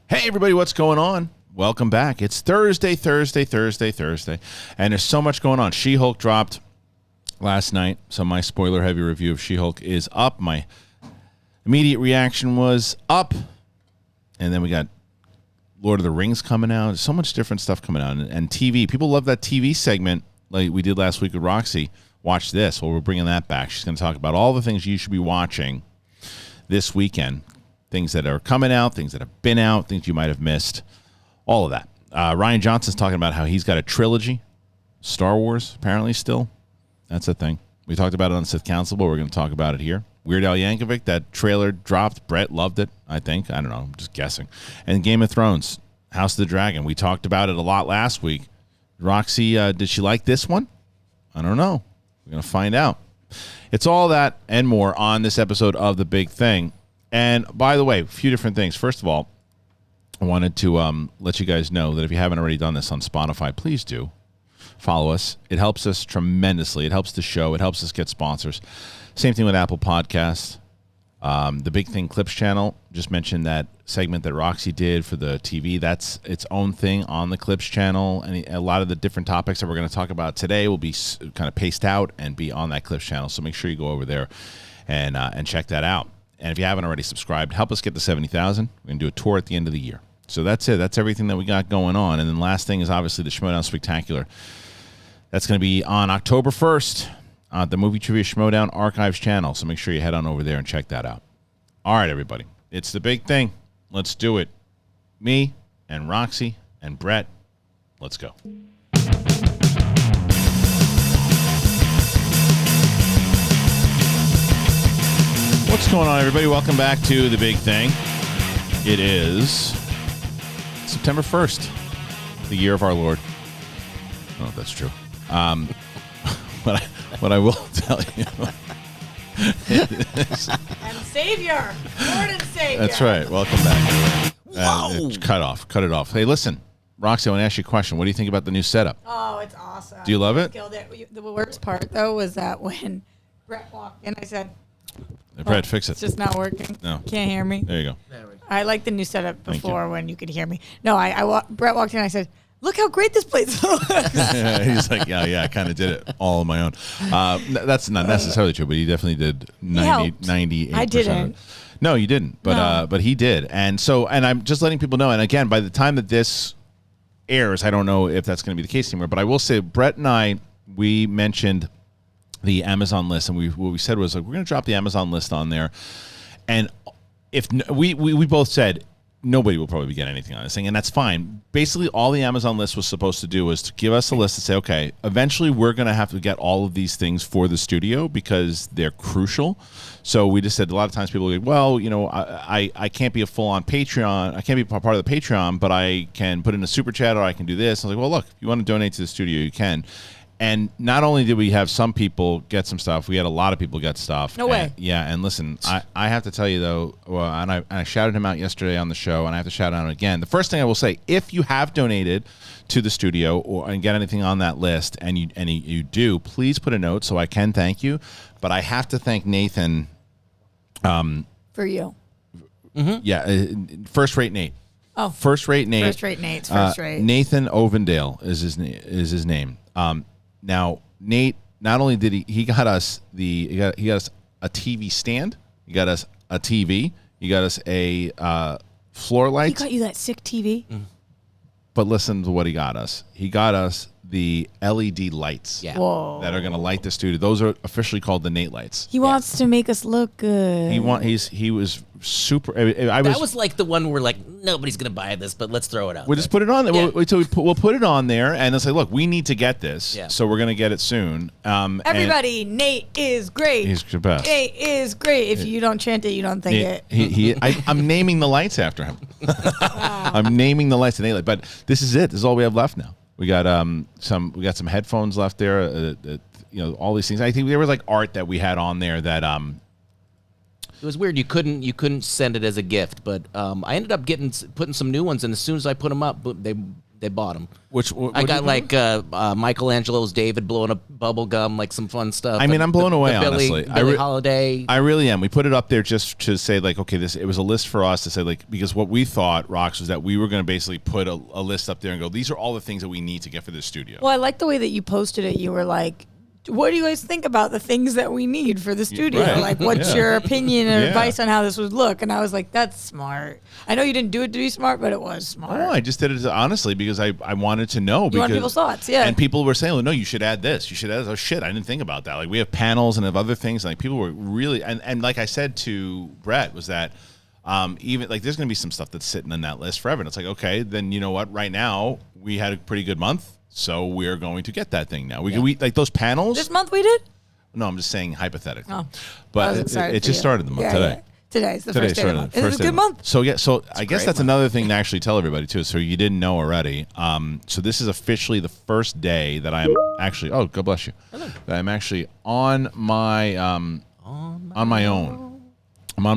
Hey, everybody, what's going on? Welcome back. It's Thursday, and there's so much going on. She-Hulk dropped last night, so my spoiler-heavy review of She-Hulk is up. My immediate reaction was up, and then we got Lord of the Rings coming out. There's so much different stuff coming out, and TV. People love that TV segment like we did last week with Roxy. Watch this. Well, we're bringing that back. She's going to talk about all the things you should be watching this weekend. Things that are coming out, things that have been out, things you might have missed, all of that. Rian Johnson's talking about how he's got a trilogy, Star Wars, apparently still. That's a thing. We talked about it on Sith Council, but we're going to talk about it here. Weird Al Yankovic, that trailer dropped. Brett loved it, I think. I don't know. I'm just guessing. And Game of Thrones, House of the Dragon. We talked about it a lot last week. Roxy, did she like this one? I don't know. We're going to find out. It's all that and more on this episode of The Big Thing. And by the way, a few different things. First of all, I wanted to let you guys know that if you haven't already done this on Spotify, please do follow us. It helps us tremendously. It helps the show. It helps us get sponsors. Same thing with Apple Podcasts. The Big Thing Clips channel, just mentioned that segment that Roxy did for the TV. That's its own thing on the Clips channel. And a lot of the different topics that we're going to talk about today will be kind of paced out and be on that Clips channel. So make sure you go over there and check that out. And if you haven't already subscribed, help us get to 70,000. We're going to do a tour at the end of the year. So that's it. That's everything that we got going on. And then last thing is obviously the Schmodown Spectacular. That's going to be on October 1st on the Movie Trivia Schmodown Archives channel. So make sure you head on over there and check that out. All right, everybody. It's The Big Thing. Let's do it. Me and Roxy and Brett. Let's go. What's going on, everybody? Welcome back to The Big Thing. It is September 1st, the year of our Lord. I don't know if that's true. What I will tell you is... And Savior. Lord and Savior. That's right. Welcome back. Whoa. Cut it off. Hey, listen, Roxy, I want to ask you a question. What do you think about the new setup? Oh, it's awesome. Do you love it? The worst part, though, was that when Brett walked in, I said... Hey, Brett, fix it. It's just not working. No. Can't hear me. There you go. I like the new setup before when you could hear me. No, Brett walked in and I said, look how great this place looks. He's like, yeah, I kind of did it all on my own. That's not necessarily true, but he definitely did 98%. I didn't. No, you didn't, but he did. And I'm just letting people know, and again, by the time that this airs, I don't know if that's going to be the case anymore, but I will say Brett and I, we mentioned the Amazon list, and what we said was, like, we're going to drop the Amazon list on there, and if we both said nobody will probably get anything on this thing, and that's fine. Basically, all the Amazon list was supposed to do was to give us a list and say, okay, eventually we're going to have to get all of these things for the studio because they're crucial. So we just said a lot of times people go, well, you know, I can't be a full-on Patreon. I can't be part of the Patreon, but I can put in a super chat or I can do this. I was like, well, look, if you want to donate to the studio, you can. And not only did we have some people get some stuff, we had a lot of people get stuff. No way. Yeah, and listen, I have to tell you, though, and I shouted him out yesterday on the show, and I have to shout out again. The first thing I will say, if you have donated to the studio and get anything on that list, and you do, please put a note so I can thank you. But I have to thank Nathan. For you. Mm-hmm. Yeah, First Rate Nate. Oh. First Rate Nate. First Rate Nate's First Rate. Nathan Ovendale is his name. Now, Nate, not only did he got us he got us a TV stand, he got us a TV, he got us a floor light. He got you that sick TV? But listen to what he got us. He got us the LED lights that are going to light the studio. Those are officially called the Nate lights. He wants to make us look good. He was super. That was like the one where like nobody's gonna buy this, but let's throw it out. We'll just put it on there. Yeah. We'll put it on there, and it's like, look, we need to get this, Yeah. so we're gonna get it soon. Everybody, Nate is great. He's the best. Nate is great. If you don't chant it, you don't think it. I'm naming the lights after him. I'm naming the lights to Nate. But this is it. This is all we have left now. We got some headphones left there. All these things. I think there was like art that we had on there that It was weird. You couldn't send it as a gift, but I ended up putting some new ones, and as soon as I put them up, they They bought them. What I got like Michelangelo's David blowing up bubble gum, like some fun stuff. I mean, I'm blown away, honestly. Billie Holiday. I really am. We put it up there just to say, like, okay, it was a list for us to say, like, because what we thought, Rox, was that we were going to basically put a list up there and go, these are all the things that we need to get for this studio. Well, I like the way that you posted it. You were like, what do you guys think about the things that we need for the studio? Right. Like, what's your opinion and advice on how this would look? And I was like, that's smart. I know you didn't do it to be smart, but it was smart. Oh, I just did it honestly because I wanted to know. You want people's thoughts, yeah. And people were saying, well, no, you should add this. You should add this. Oh, shit, I didn't think about that. Like, we have panels and have other things. Like, people were really, and like I said to Brett, was that even, like, there's going to be some stuff that's sitting on that list forever. And it's like, okay, then you know what? Right now, we had a pretty good month, so we're going to get that thing now. We like those panels. This month we did? No, I'm just saying hypothetically. Oh. But it just started the month today. Yeah. Today's the first day of the month. It's a good month. So yeah, I guess that's another thing to actually tell everybody too. So you didn't know already. So this is officially the first day that I'm actually. Oh, God bless you. Hello. That I'm actually on my own. I'm on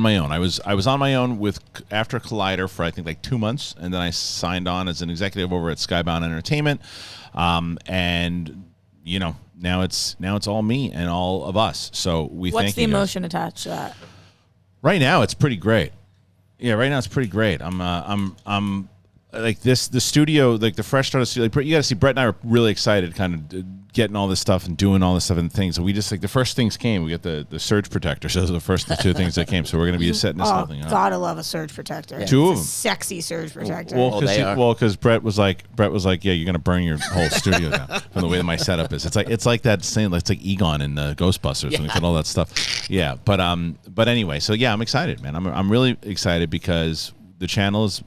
my own. I was on my own after Collider for I think like 2 months, and then I signed on as an executive over at Skybound Entertainment, and you know. Now it's all me and all of us. So What's the emotion attached to that? Right now, it's pretty great. Yeah, right now it's pretty great. I'm like this. The studio, like the fresh start of the studio. Like, you got to see. Brett and I are really excited, kind of getting all this stuff and doing all this stuff and things. So we just like the first things came. We got the surge protector. So those are the first two things that came. So we're going to be setting this whole thing up. Gotta love a surge protector. Yeah. Two of them. Sexy surge protector. Well, because Brett was like, yeah, you're going to burn your whole studio down from the way that my setup is. It's like that saying. It's like Egon in the Ghostbusters and all that stuff. Yeah, but anyway, so yeah, I'm excited, man. I'm really excited because the channel is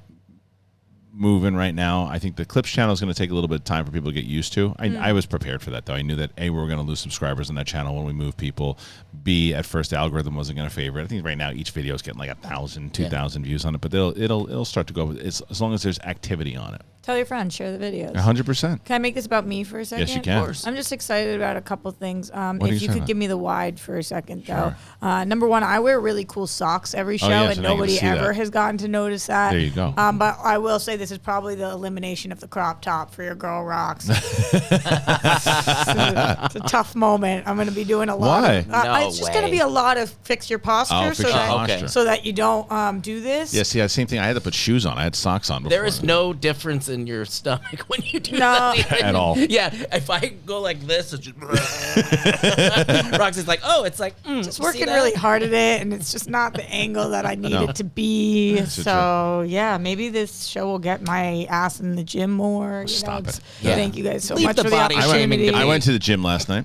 moving right now. I think the Clips channel is going to take a little bit of time for people to get used to. I was prepared for that, though. I knew that A, we were going to lose subscribers on that channel when we move people. B, at first the algorithm wasn't going to favor it. I think right now each video is getting like 1,000, 2,000 views on it, but it'll start to go as long as there's activity on it. Tell your friends, share the videos. 100%. Can I make this about me for a second? Yes, you can. Of course. I'm just excited about a couple things. If you could give me the wide for a second, Sure. though. Number one, I wear really cool socks every show, and nobody ever has gotten to notice that. There you go. But I will say this is probably the elimination of the crop top for your girl Rox. It's a tough moment. I'm going to be doing a lot. Why? It's just going to be a lot of fix your posture, so that you don't do this. Yeah, see, same thing. I had to put shoes on. I had socks on before. There is no difference in your stomach when you do that. At all. Yeah, if I go like this, it's just Roxy's like, oh, it's like just working really hard at it, and it's just not the angle that I need it to be. So yeah, maybe this show will get my ass in the gym more. Stop it. Yeah. Thank you guys so Leave much the for the body opportunity. I went to the gym last night.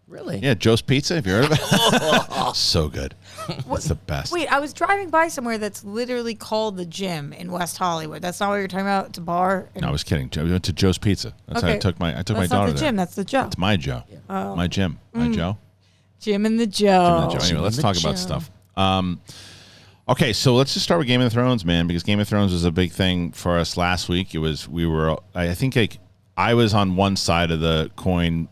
Really? Yeah, Joe's Pizza. Have you heard of it? So good. It's the best. Wait, I was driving by somewhere that's literally called the Gym in West Hollywood. That's not what you're talking about. It's a bar. No, I was kidding. We went to Joe's Pizza. That's how I took my daughter there. That's not the gym. That's the Joe. It's my Joe. Yeah. My gym. My Joe. Jim and the Joe. Anyway, let's talk about stuff. Okay, so let's just start with Game of Thrones, man, because Game of Thrones was a big thing for us last week. I think like I was on one side of the coin.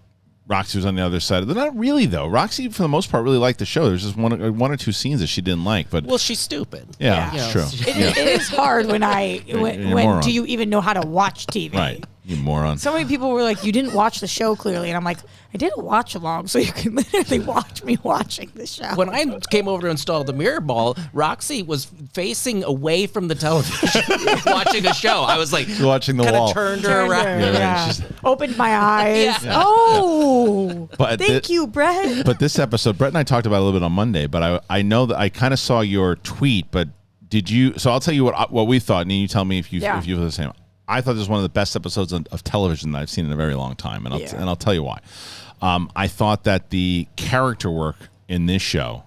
Roxy was on the other side. Not really, though. Roxy, for the most part, really liked the show. There's just one or two scenes that she didn't like. But well, she's stupid. Yeah, it's true. It is hard when when do you even know how to watch TV? Right, you moron. So many people were like, you didn't watch the show clearly. And I'm like, I did a watch along, so you can literally watch me watching the show. When I came over to install the mirror ball, Roxy was facing away from the television watching a show. I was like, watching the wall. Turned her around. Yeah. Opened my eyes. Yeah. Oh, thank you, Brett. But this episode, Brett and I talked about it a little bit on Monday, but I know that I kind of saw your tweet, but did you? So I'll tell you what we thought, and you tell me if you feel the same. I thought this was one of the best episodes of television that I've seen in a very long time, and I'll tell you why. I thought that the character work in this show,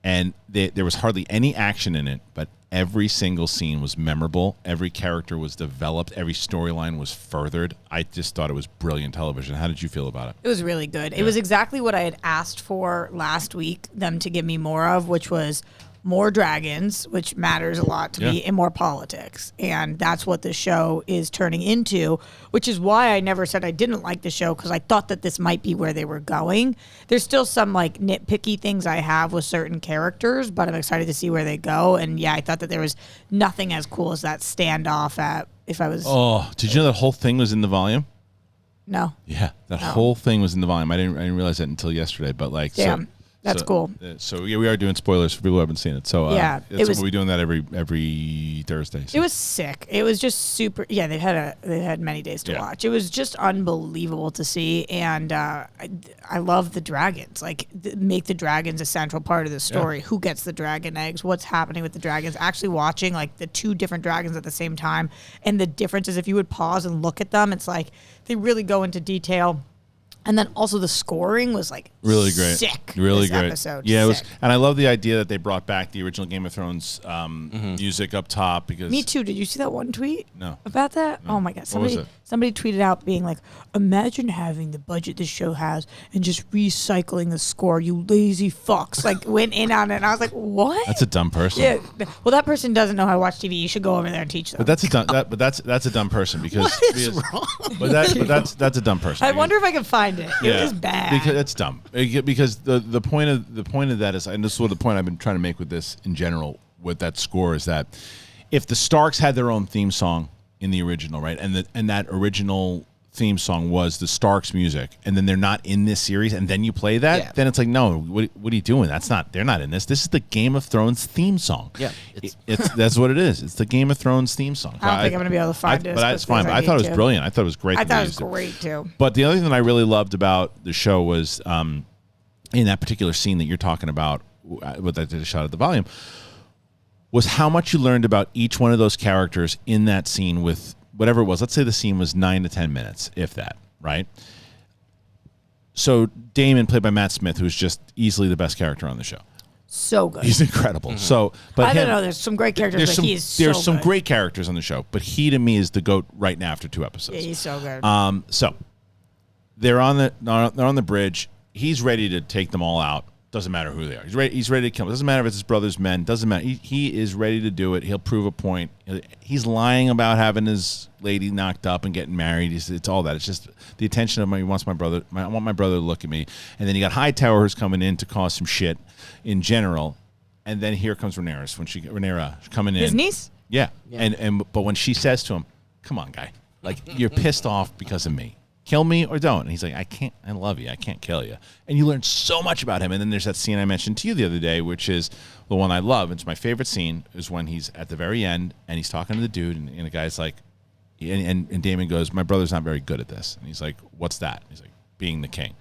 and there was hardly any action in it, but every single scene was memorable. Every character was developed. Every storyline was furthered. I just thought it was brilliant television. How did you feel about it? It was really good. Yeah. It was exactly what I had asked for last week, them to give me more of, which was more dragons, which matters a lot to me, and more politics. And that's what the show is turning into, which is why I never said I didn't like the show, because I thought that this might be where they were going. There's still some like nitpicky things I have with certain characters, but I'm excited to see where they go. And yeah, I thought that there was nothing as cool as that standoff at if I was... Oh, did you know that whole thing was in the volume? No. Yeah, that whole thing was in the volume. I didn't realize that until yesterday, but like... Damn. That's cool. So yeah, we are doing spoilers for people who haven't seen it. So we'll be doing that every Thursday. So. It was sick. It was just super. Yeah, they had many days to watch. It was just unbelievable to see, and I love the dragons. Like make the dragons a central part of the story. Yeah. Who gets the dragon eggs? What's happening with the dragons? Actually watching like the two different dragons at the same time, and the differences. If you would pause and look at them, it's like they really go into detail. And then also the scoring was like really great, sick. Really great episode. Yeah, sick. It was, and I love the idea that they brought back the original Game of Thrones music up top because. Me too. Did you see that one tweet? No. About that? No. Oh my god! Somebody tweeted out being like, "Imagine having the budget this show has and just recycling the score. You lazy fucks!" Like went in on it, and I was like, "What?" That's a dumb person. Yeah. Well, that person doesn't know how to watch TV. You should go over there and teach them. But that's a dumb person because. What is wrong? But that's a dumb person. I wonder if I can find it. It was bad. Because it's dumb. Because the point of that is, and this is what the point I've been trying to make with this in general with that score is that if the Starks had their own theme song in the original, right, and that original theme song was the Starks music, and then they're not in this series, and then you play that, then it's like, no, what are you doing? They're not in this. This is the Game of Thrones theme song. Yeah, that's what it is. It's the Game of Thrones theme song. I don't think I'm going to be able to find it. But it's fine. But I thought it was brilliant. I thought it was great. I thought it was great too. But the other thing that I really loved about the show was in that particular scene that you're talking about, with that did a shot at the volume, was how much you learned about each one of those characters in that scene with whatever it was. Let's say the scene was 9 to 10 minutes, if that, right? So Damon, played by Matt Smith, who's just easily the best character on the show. So good. He's incredible. So, but I don't know. There's some great characters, but he's so good. There's some great characters on the show, but he to me is the GOAT right now after 2 episodes. Yeah, he's so good. So they're on the bridge. He's ready to take them all out. Doesn't matter who they are. He's ready to kill them. Doesn't matter if it's his brother's men. Doesn't matter. He is ready to do it. He'll prove a point. He's lying about having his lady knocked up and getting married. It's all that. It's just the attention of he wants my brother. I want my brother to look at me. And then you got Hightower who's coming in to cause some shit in general. And then here comes Rhaenyra coming in. His niece? Yeah. But when she says to him, "Come on, guy. Like you're pissed off because of me. Kill me or don't." And he's like, I love you. I can't kill you. And you learn so much about him. And then there's that scene I mentioned to you the other day, which is the one I love. It's my favorite scene, is when he's at the very end and he's talking to the dude and the guy's like, and Damon goes, "My brother's not very good at this." And he's like, "What's that?" And he's like, "Being the king."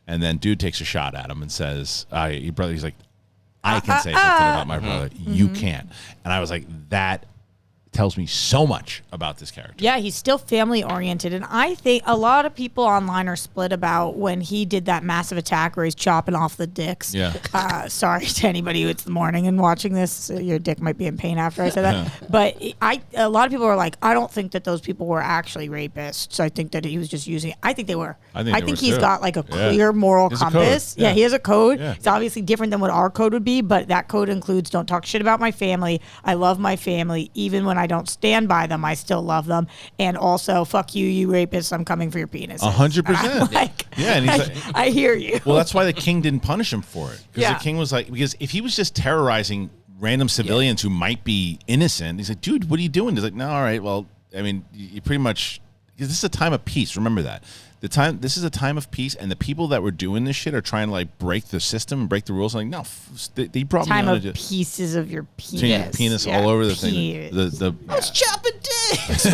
And then dude takes a shot at him and says, he's like, "I can say something about my brother. You can't." And I was like, that tells me so much about this character. Yeah, he's still family oriented. And I think a lot of people online are split about when he did that massive attack where he's chopping off the dicks. Yeah. Sorry to anybody who it's the morning and watching this. Your dick might be in pain after I said that. But a lot of people are like, I don't think that those people were actually rapists. I think that he was just using it. I think they were. I think he's got like a clear moral compass. Yeah, he has a code. Yeah. It's obviously different than what our code would be, but that code includes don't talk shit about my family. I love my family. Even when I don't stand by them, I still love them. And also, fuck you, you rapists, I'm coming for your penis. 100%. Like, yeah, and he's like, I hear you. Well, that's why the king didn't punish him for it. Because the king was like, because if he was just terrorizing random civilians who might be innocent, he's like, dude, what are you doing? He's like, no, all right, well, I mean, you pretty much, because this is a time of peace. Remember that. This is a time of peace, and the people that were doing this shit are trying to like break the system and break the rules. Like, no, they brought time me of pieces of your penis, penis all over the thing. I was chopping dicks.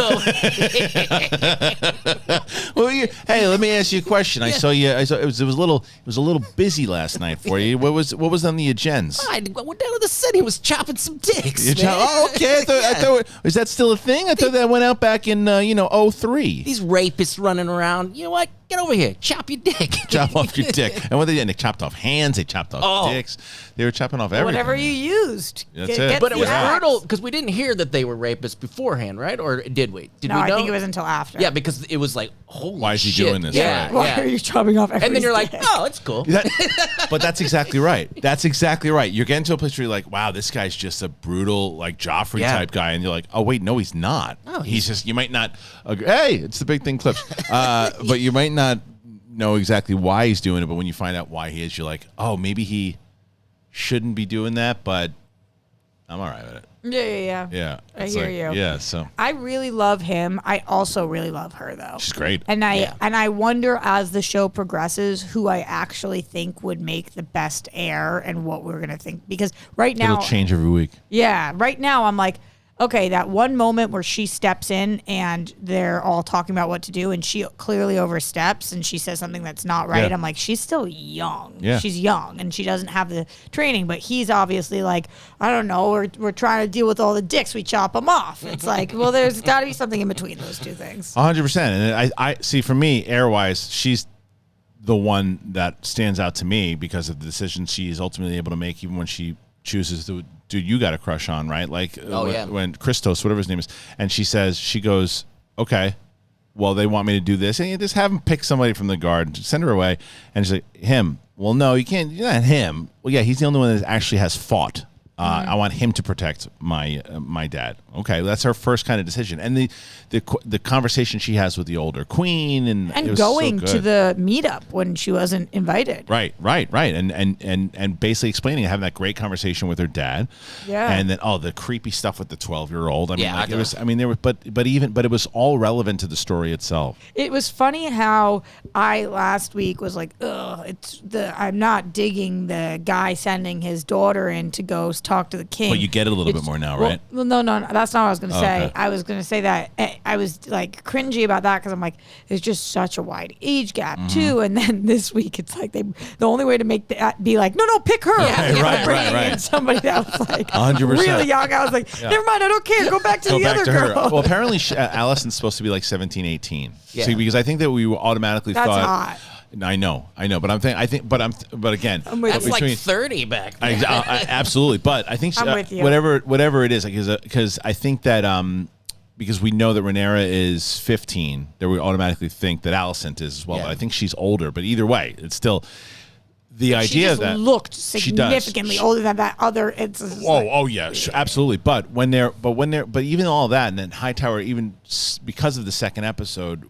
Well, hey, let me ask you a question. I saw you. It was a little busy last night for you. What was on the agendas? I went down to the city. Was chopping some dicks. Oh, okay. I thought is that still a thing? I thought that went out back in 03. These rapists running around. You know what? Get over here. Chop your dick. Chop off your dick. And what they did, they chopped off hands. They chopped off dicks. They were chopping off everything. Whatever you used. That's it. But it was brutal because we didn't hear that they were rapists beforehand, right? Or did we? I think it was until after. Yeah, because it was like holy Why is he shit. doing this? Yeah, Right. Why yeah. are you chopping off? And then you're like, day? oh, it's cool. But that's exactly right. That's exactly right. You're getting to a place where you're like, wow, this guy's just a brutal, like Joffrey type guy, and you're like, oh wait, no, he's not. No, he's just. You might not. Hey, it's the big thing clips. But you might not know exactly why he's doing it. But when you find out why he is, you're like, oh, maybe he shouldn't be doing that. But I'm all right with it. Yeah. Yeah, I it's hear like, you. Yeah, so I really love him. I also really love her though. she's great. And I wonder as the show progresses who I actually think would make the best heir and what we're gonna think, because right now It'll change every week. Yeah, right now I'm like, okay, that one moment where she steps in and they're all talking about what to do and she clearly oversteps and she says something that's not right. Yeah. I'm like, she's still young. Yeah. She's young and she doesn't have the training, but he's obviously like, I don't know, we're trying to deal with all the dicks, we chop them off. It's like, well, there's got to be something in between those two things. 100%. And I see, for me, air-wise, she's the one that stands out to me because of the decisions she's ultimately able to make, even when she chooses to. Dude, you got a crush on, right? Like when Christos, whatever his name is, and she goes, okay, well, they want me to do this, and you just have him pick somebody from the guard, send her away, and she's like, him. Well, no, you can't. You're not him. Well, yeah, he's the only one that actually has fought. I want him to protect my dad. Okay, that's her first kind of decision, and the conversation she has with the older queen, and it was going so to good. the meetup when she wasn't invited. Right, and basically explaining, having that great conversation with her dad. Yeah. And then the creepy stuff with the 12-year-old. I mean, Yeah, it was. I mean, there was, but it was all relevant to the story itself. It was funny how I last week was like, ugh, I'm not digging the guy sending his daughter in to go talk to the king. But you get it a little bit more now, right? Well, no, that's not what I was going to say. Okay. I was going to say that I was like cringy about that because I'm like, there's just such a wide age gap too. And then this week, it's like the only way to make that be like, no, pick her. Yeah, right. In somebody that was like 100%. really young. I was like, never mind, I don't care. Go back to the other her. girl. Well, apparently Allison's supposed to be like 17, 18. Yeah. See, because I think that we automatically That's thought. hot. I know, but but again, with That's you. like 30 back then. I absolutely. But I think I'm with you. whatever it is, because I think that because we know that Rhaenyra is 15, that we automatically think that Alicent is as well. Yeah. But I think she's older. But either way, it's still the She idea just that looked she does. significantly older than that other. It's just Oh yeah, sure, absolutely. But even all that, and then Hightower, even because of the second episode,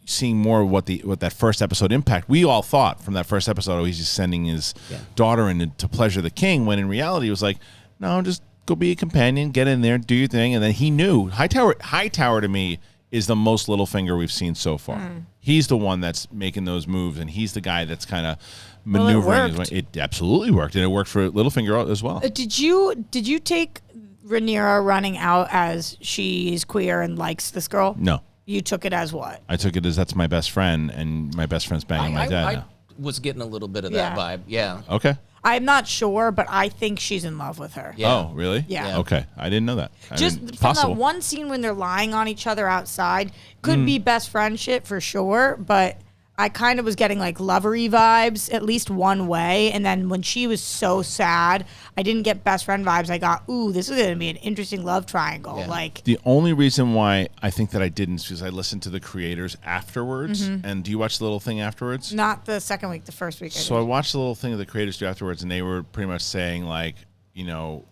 seeing more of what that first episode impact. We all thought from that first episode, he's just sending his daughter in to pleasure the king. When in reality, it was like, no, just go be a companion, get in there, do your thing. And then he knew Hightower to me is the most Littlefinger we've seen so far. He's the one that's making those moves, and he's the guy that's kind of maneuvering. worked. It absolutely worked, and it worked for Littlefinger as well. Did you take Rhaenyra running out as she's queer and likes this girl? No. You took it as what? I took it as that's my best friend, and my best friend's banging my dad I now. was getting a little bit of that vibe. Yeah. Okay. I'm not sure, but I think she's in love with her. Yeah. Oh, really? Yeah. Okay. I didn't know that. Just from that one scene when they're lying on each other outside, could be best friendship for sure, but I kind of was getting like lovery vibes, at least one way. And then when she was so sad, I didn't get best friend vibes. I got, ooh, this is going to be an interesting love triangle. Yeah. Like, The only reason why I think that I didn't is because I listened to the creators afterwards. And do you watch the little thing afterwards? not the second week, the first week. So I watched the little thing that the creators do afterwards, and they were pretty much saying like,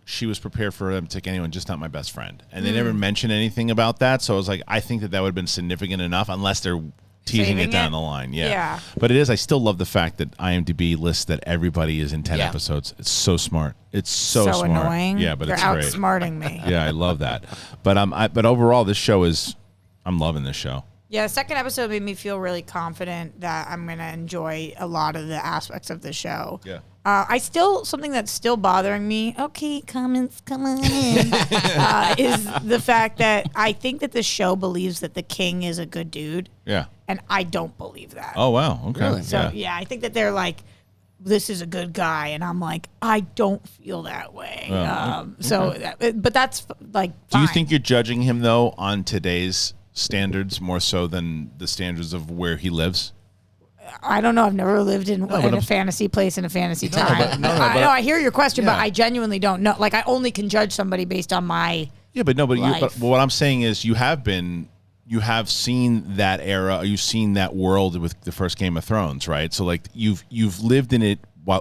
she was prepared for them to take anyone, just not my best friend. And they never mentioned anything about that. So I was like, I think that would have been significant enough, unless they're teasing Saving it down it? the line. Yeah. Yeah. But it is. I still love the fact that IMDb lists that everybody is in 10 Yeah. episodes. It's so smart. It's so smart. annoying. Yeah, but They're it's great. outsmarting me. Yeah, I love that. But overall, this show I'm loving this show. Yeah, the second episode made me feel really confident that I'm going to enjoy a lot of the aspects of the show. Yeah. Something that's still bothering me, okay, comments, come on in, is the fact that I think that the show believes that the king is a good dude, Yeah. and I don't believe that. Oh wow. Okay. Really? So, yeah, I think that they're like, this is a good guy, and I'm like, I don't feel that way. But that's like, Do you fine. think you're judging him though on today's standards more so than the standards of where he lives? I don't know. I've never lived in but a I'm- fantasy place in a fantasy time. I hear your question, but Yeah. I genuinely don't know. Like, I only can judge somebody based on my. Yeah, but no, but Life. but what I'm saying is you have been you have seen that era, you've seen that world with the first Game of Thrones, right? So like you've lived in it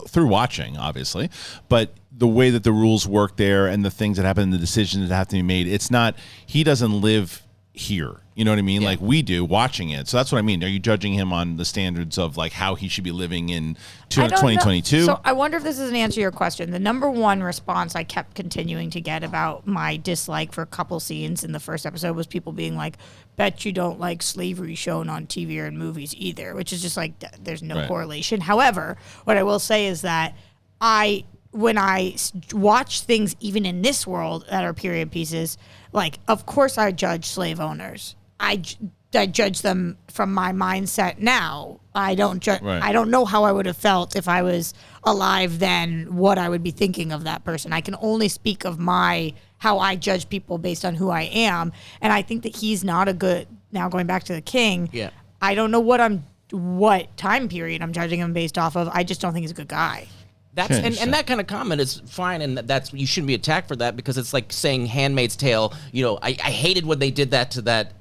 through watching, obviously, but the way that the rules work there and the things that happen, the decisions that have to be made, it's not, he doesn't live here. You know what I mean? Yeah. Like we do watching it. So that's what I mean. Are you judging him on the standards of like how he should be living in 2022? So I wonder if this is an answer to your question. The number one response I kept continuing to get about my dislike for a couple scenes in the first episode was people being like, bet you don't like slavery shown on TV or in movies either, which is just like, there's no correlation. However, what I will say is that when I watch things even in this world that are period pieces, like, of course I judge slave owners. I judge them from my mindset now. I don't judge. Right. I don't know how I would have felt if I was alive then, what I would be thinking of that person. I can only speak of how I judge people based on who I am. And I think that he's not a good, now going back to the king, I don't know what time period I'm judging him based off of. I just don't think he's a good guy. That's and that kind of comment is fine, and that's you shouldn't be attacked for that, because it's like saying Handmaid's Tale. You know, I hated when they did that to that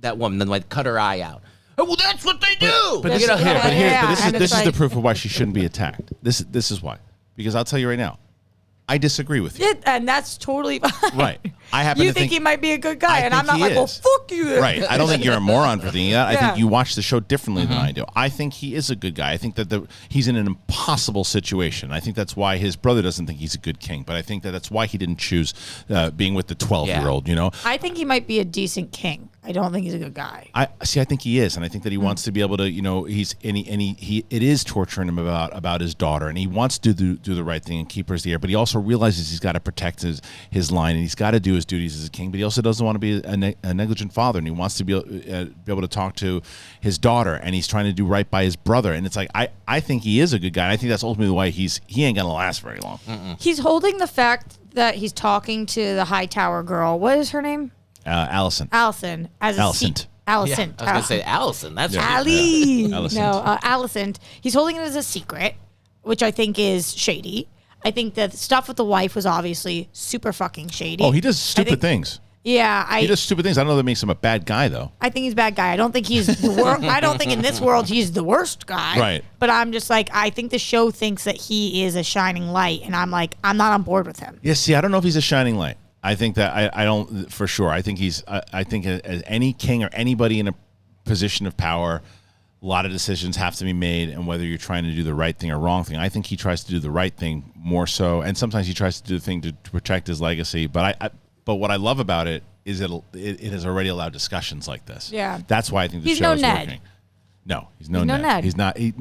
that woman, then like cut her eye out. Oh, well, that's what they do. But this is the proof of why she shouldn't be attacked. This is why, because I'll tell you right now, I disagree with you. And that's totally fine. Right. I happen to think he might be a good guy, and I'm not like, well, fuck you. Right. I don't think you're a moron for thinking that. I think you watch the show differently than I do. I think he is a good guy. I think that he's in an impossible situation. I think that's why his brother doesn't think he's a good king, but I think that's why he didn't choose being with the 12-year-old, you know? I think he might be a decent king. I don't think he's a good guy. I think he is, and I think that he wants to be able to, it is torturing him about his daughter, and he wants to do the right thing and keep her as the heir, but he also realizes he's got to protect his line, and he's got to do his duties as a king, but he also doesn't want to be a negligent father, and he wants to be able to talk to his daughter, and he's trying to do right by his brother, and it's like, I think he is a good guy, and I think that's ultimately why he ain't gonna last very long. He's holding the fact that he's talking to the Hightower girl. What is her name? Allison. Allison. Allison. Allison. I was going to say Allison. That's Ali. No, Allison. He's holding it as a secret, which I think is shady. I think that the stuff with the wife was obviously super fucking shady. Oh, he does stupid things. Yeah, he does stupid things. I don't know that makes him a bad guy, though. I think he's a bad guy. I don't think he's the worst. I don't think in this world he's the worst guy. Right. But I'm just like, I think the show thinks that he is a shining light, and I'm like, I'm not on board with him. Yeah, see, I don't know if he's a shining light. I think that I don't for sure. I think I think as any king or anybody in a position of power, a lot of decisions have to be made, and whether you're trying to do the right thing or wrong thing. I think he tries to do the right thing more so, and sometimes he tries to do the thing to protect his legacy. But what I love about it is it has already allowed discussions like this. Yeah, that's why I think the show is working. No, he's no Ned. He's not. He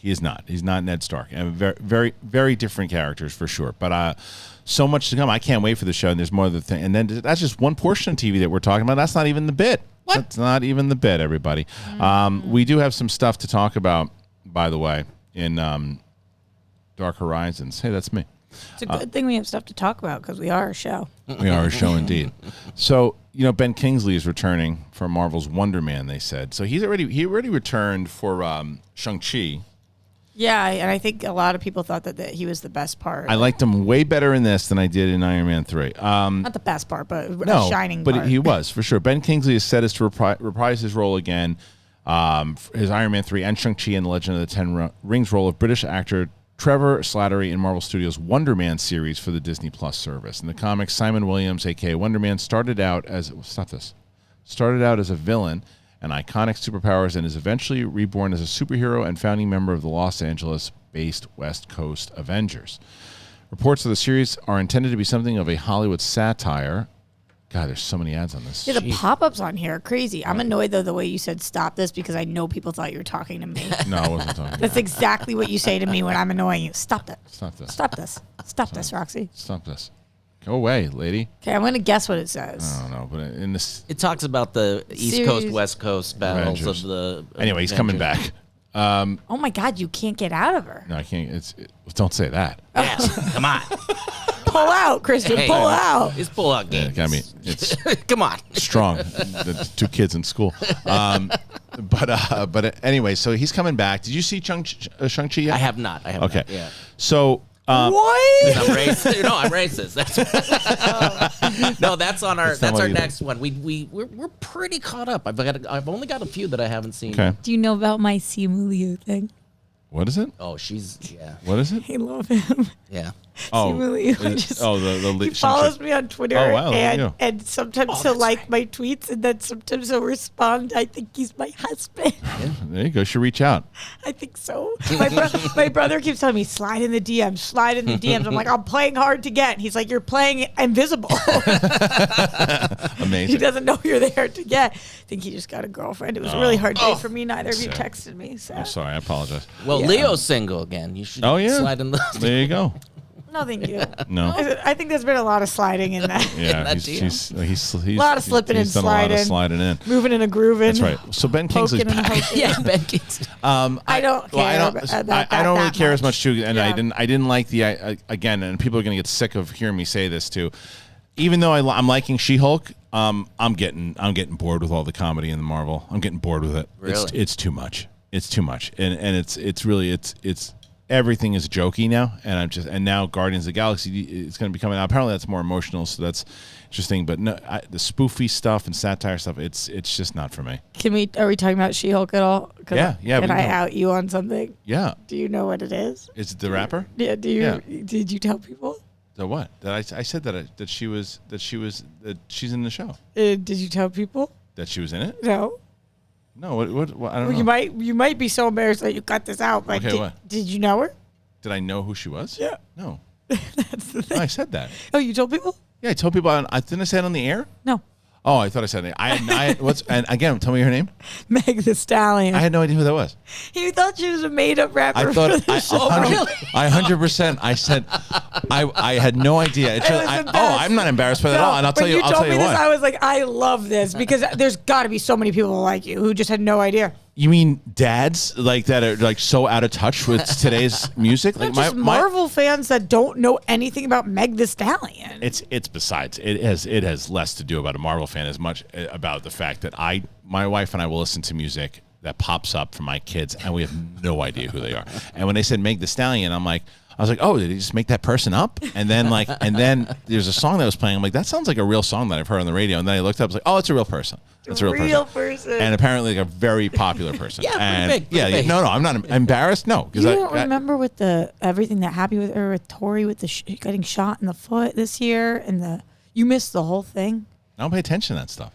is not. He's not Ned Stark. And very, very, very different characters for sure. But so much to come. I can't wait for the show. And there's more of the thing. And then that's just one portion of TV that we're talking about. That's not even the bit. What? That's not even the bit, everybody. We do have some stuff to talk about, by the way, in Dark Horizons. Hey, that's me. It's a good thing we have stuff to talk about, because we are a show. We are a show indeed. So, Ben Kingsley is returning for Marvel's Wonder Man, they said. So he already returned for Shang-Chi. Yeah, and I think a lot of people thought that he was the best part. I liked him way better in this than I did in Iron Man 3. Not the best part, but a shining part. But he was, for sure. Ben Kingsley is set as to reprise his role again, his Iron Man 3 and Shang-Chi in the Legend of the Ten Rings role of British actor Trevor Slattery in Marvel Studios' Wonder Man series for the Disney Plus service. In the comics, Simon Williams, a.k.a. Wonder Man, started out as a villain and iconic superpowers, and is eventually reborn as a superhero and founding member of the Los Angeles-based West Coast Avengers. Reports of the series are intended to be something of a Hollywood satire. God, there's so many ads on this. Yeah, the pop-ups on here are crazy. I'm annoyed, though, the way you said stop this, because I know people thought you were talking to me. No, I wasn't talking to you. That's exactly what you say to me when I'm annoying you. Stop that. Stop this. Stop this. Stop this, Roxy. Stop this. Go away, lady. Okay, I'm going to guess what it says. I don't know, but in this... It talks about the East Coast, West Coast battles of the... Anyway, he's coming back. Oh, my God, you can't get out of her. No, I can't. Don't say that. Yes, come on. Pull out, Kristian. Pull out. It's pull out game. Yeah, I mean, it's come on. Strong. The two kids in school. But anyway, so he's coming back. Did you see Shang-Chi yet? I have not. Okay. Yeah. So What? I'm racist. No, I'm racist. No, that's on our. That's our next one. We're pretty caught up. I've only got a few that I haven't seen. Okay. Do you know about my Simu Liu thing? What is it? Oh, yeah. What is it? I love him. Yeah. Oh, Simu Liu. He follows me on Twitter, and sometimes he'll like my tweets, and then sometimes he'll respond. I think he's my husband. Yeah, there you go. Should reach out. I think so. My brother keeps telling me, slide in the DMs, slide in the DMs. I'm like, I'm playing hard to get. And he's like, you're playing invisible. Amazing. He doesn't know you're there to get. I think he just got a girlfriend. It was a really hard day for me. Neither of you texted me. So. I'm sorry. I apologize. Well, Leo's single again. You should slide in the There you go. No, thank you. No. I think there's been a lot of sliding in that. Yeah, he's a lot of slipping and sliding. A lot of sliding in. Moving and a grooving. That's right. So Ben Kingsley's back. Yeah, Ben Kingsley. I don't care. I don't really care as much too, and yeah. I didn't like the again, and people are going to get sick of hearing me say this too. Even though I'm liking She-Hulk, I'm getting bored with all the comedy in the Marvel. I'm getting bored with it. Really? It's too much. It's too much, and it's really everything is jokey now, and now Guardians of the Galaxy is going to be coming out. Apparently, that's more emotional, so that's interesting. But no, the spoofy stuff and satire stuff, it's just not for me. Are we talking about She-Hulk at all? Yeah. Can I out you on something? Yeah. Do you know what it is? Is it the rapper? Yeah. Did you tell people? The what? That I said that she's in the show. Did you tell people That she was in it? No. No, what I don't know. You might be so embarrassed that you cut this out. But Okay, did you know her? Did I know who she was? Yeah. No. That's the thing. No, I said that. Oh, you told people? Yeah, I told people. Didn't I say it on the air? No. Oh, I thought I said it. And again, tell me her name. Meg the Stallion. I had no idea who that was. You thought she was a made-up rapper. I thought for the show. I 100%. I said I had no idea. I'm not embarrassed by that at all. And I'll tell you. I'll tell you this, what. I was like, I love this because there's got to be so many people like you who just had no idea. You mean dads like that are like so out of touch with today's music? Like just Marvel fans that don't know anything about Meg the Stallion. It's besides it has less to do about a Marvel fan as much about the fact that my wife and I will listen to music that pops up for my kids and we have no idea who they are. And when they said Meg the Stallion, I was like, oh, did he just make that person up? And then there's a song that was playing. I'm like, that sounds like a real song that I've heard on the radio. And then I looked up, I was like, oh, it's a real person. It's a real person. And apparently like a very popular person. Yeah, pretty big. No, I'm not embarrassed. No. You don't remember with everything that happened with her, with Tori, with the getting shot in the foot this year, and you missed the whole thing? I don't pay attention to that stuff.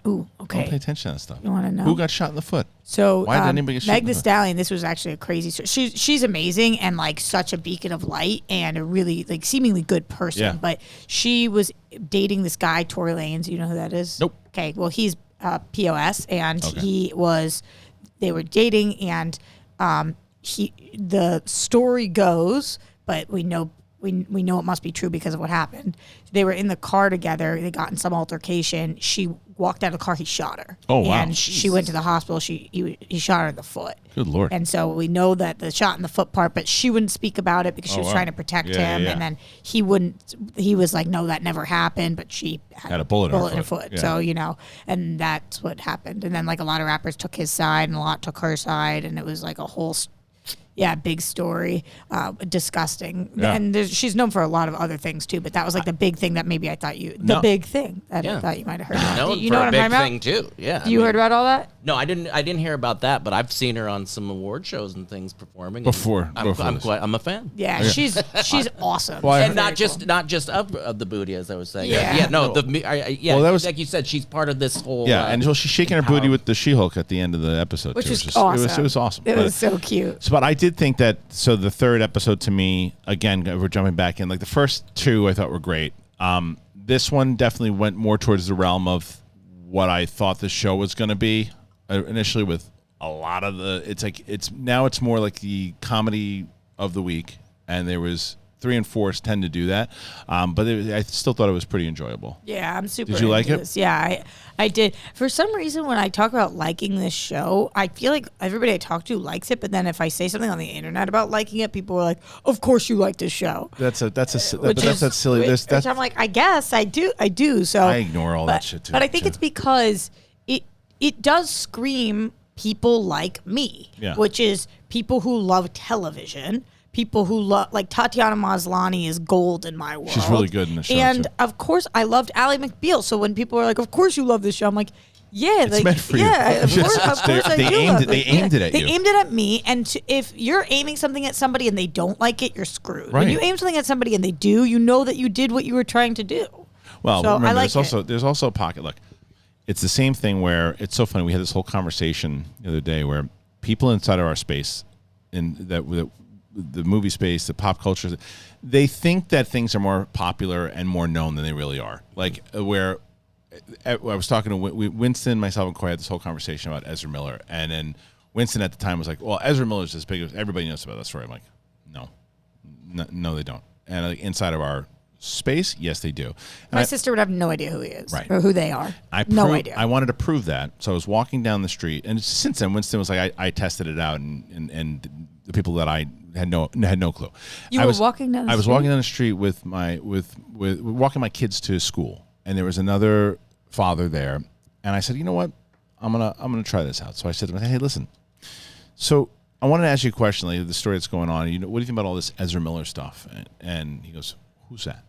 Ooh, okay. Don't pay attention to that stuff. You want to know? Who got shot in the foot? So why did anybody get shot Meg the Stallion, this was actually a crazy story. She's amazing and like such a beacon of light and a really like seemingly good person. Yeah. But she was dating this guy, Tory Lanez. You know who that is? Nope. Okay, well he's POS and they were dating and the story goes, but we know it must be true because of what happened. They were in the car together. They got in some altercation. She walked out of the car. He shot her. Oh, wow. And she went to the hospital. He shot her in the foot. Good Lord. And so we know that the shot in the foot part, but she wouldn't speak about it because she was trying to protect him. Yeah. And then he was like, no, that never happened. But she had a bullet in her foot. Yeah. So, and that's what happened. And then like a lot of rappers took his side and a lot took her side. And it was like a whole big story, disgusting. Yeah. And she's known for a lot of other things too, but that was like the big thing that maybe I thought big thing that I thought you might have heard about. Known You for know a what big I'm talking thing about? too. Yeah. You heard about all that? No, I didn't hear about that, but I've seen her on some award shows and things performing. Before I'm a fan. Yeah, she's awesome. Well, And not just of the booty, as I was saying. Yeah. Well, that was like you said, she's part of this whole. and so she's shaking her booty with the She-Hulk at the end of the episode, Which too. was awesome. It was awesome. It was so cute. But I did think that. So the third episode to me, again, we're jumping back in. Like the first two, I thought were great. This one definitely went more towards the realm of what I thought the show was going to be initially. With a lot of it's more like the comedy of the week, and there was 3 and 4 tend to do that. But I still thought it was pretty enjoyable. Yeah, I'm super. Did you like it? This. Yeah, I did. For some reason, when I talk about liking this show, I feel like everybody I talk to likes it. But then if I say something on the internet about liking it, people are like, "Of course you like this show." That's silly. Which I'm like, I guess I do. So I ignore all that shit too. But I think it's because it does scream people like me, Yeah. which is people who love television. people who love, like Tatiana Maslany is gold in my world. She's really good in the show, and too. of course, I loved Ally McBeal. So when people are like, "Of course you love this show," I'm like, "Yeah, It's meant for you. yeah, of course I They do aimed love it- they aimed it at They you. aimed it at me, and if you're aiming something at somebody and they don't like it, you're screwed. When Right. you aim something at somebody and they do, you know that you did what you were trying to do. Well, So I remember, like there's also a pocket. Look, it's the same thing where it's so funny. We had this whole conversation the other day where people inside of our space, in the movie space, the pop culture, they think that things are more popular and more known than they really are. Like where I was talking to Winston, myself, and Coy had this whole conversation about Ezra Miller, and then Winston at the time was like, "Well, Ezra Miller's as big as everybody knows about that story." I'm like, "No, they don't." And inside of our space, yes, they do. And My sister would have no idea who he is Right. or who they are. No idea. I wanted to prove that, so I was walking down the street, and since then, Winston was like, "I tested it out," and the people that I had no clue. You were walking down the I was street? walking down the street with walking my kids to school, and there was another father there, and I said, "You know what? I'm gonna try this out." So I said to him, "Hey, listen. So I wanted to ask you a question, like the story that's going on. What do you think about all this Ezra Miller stuff?" And he goes, "Who's that?"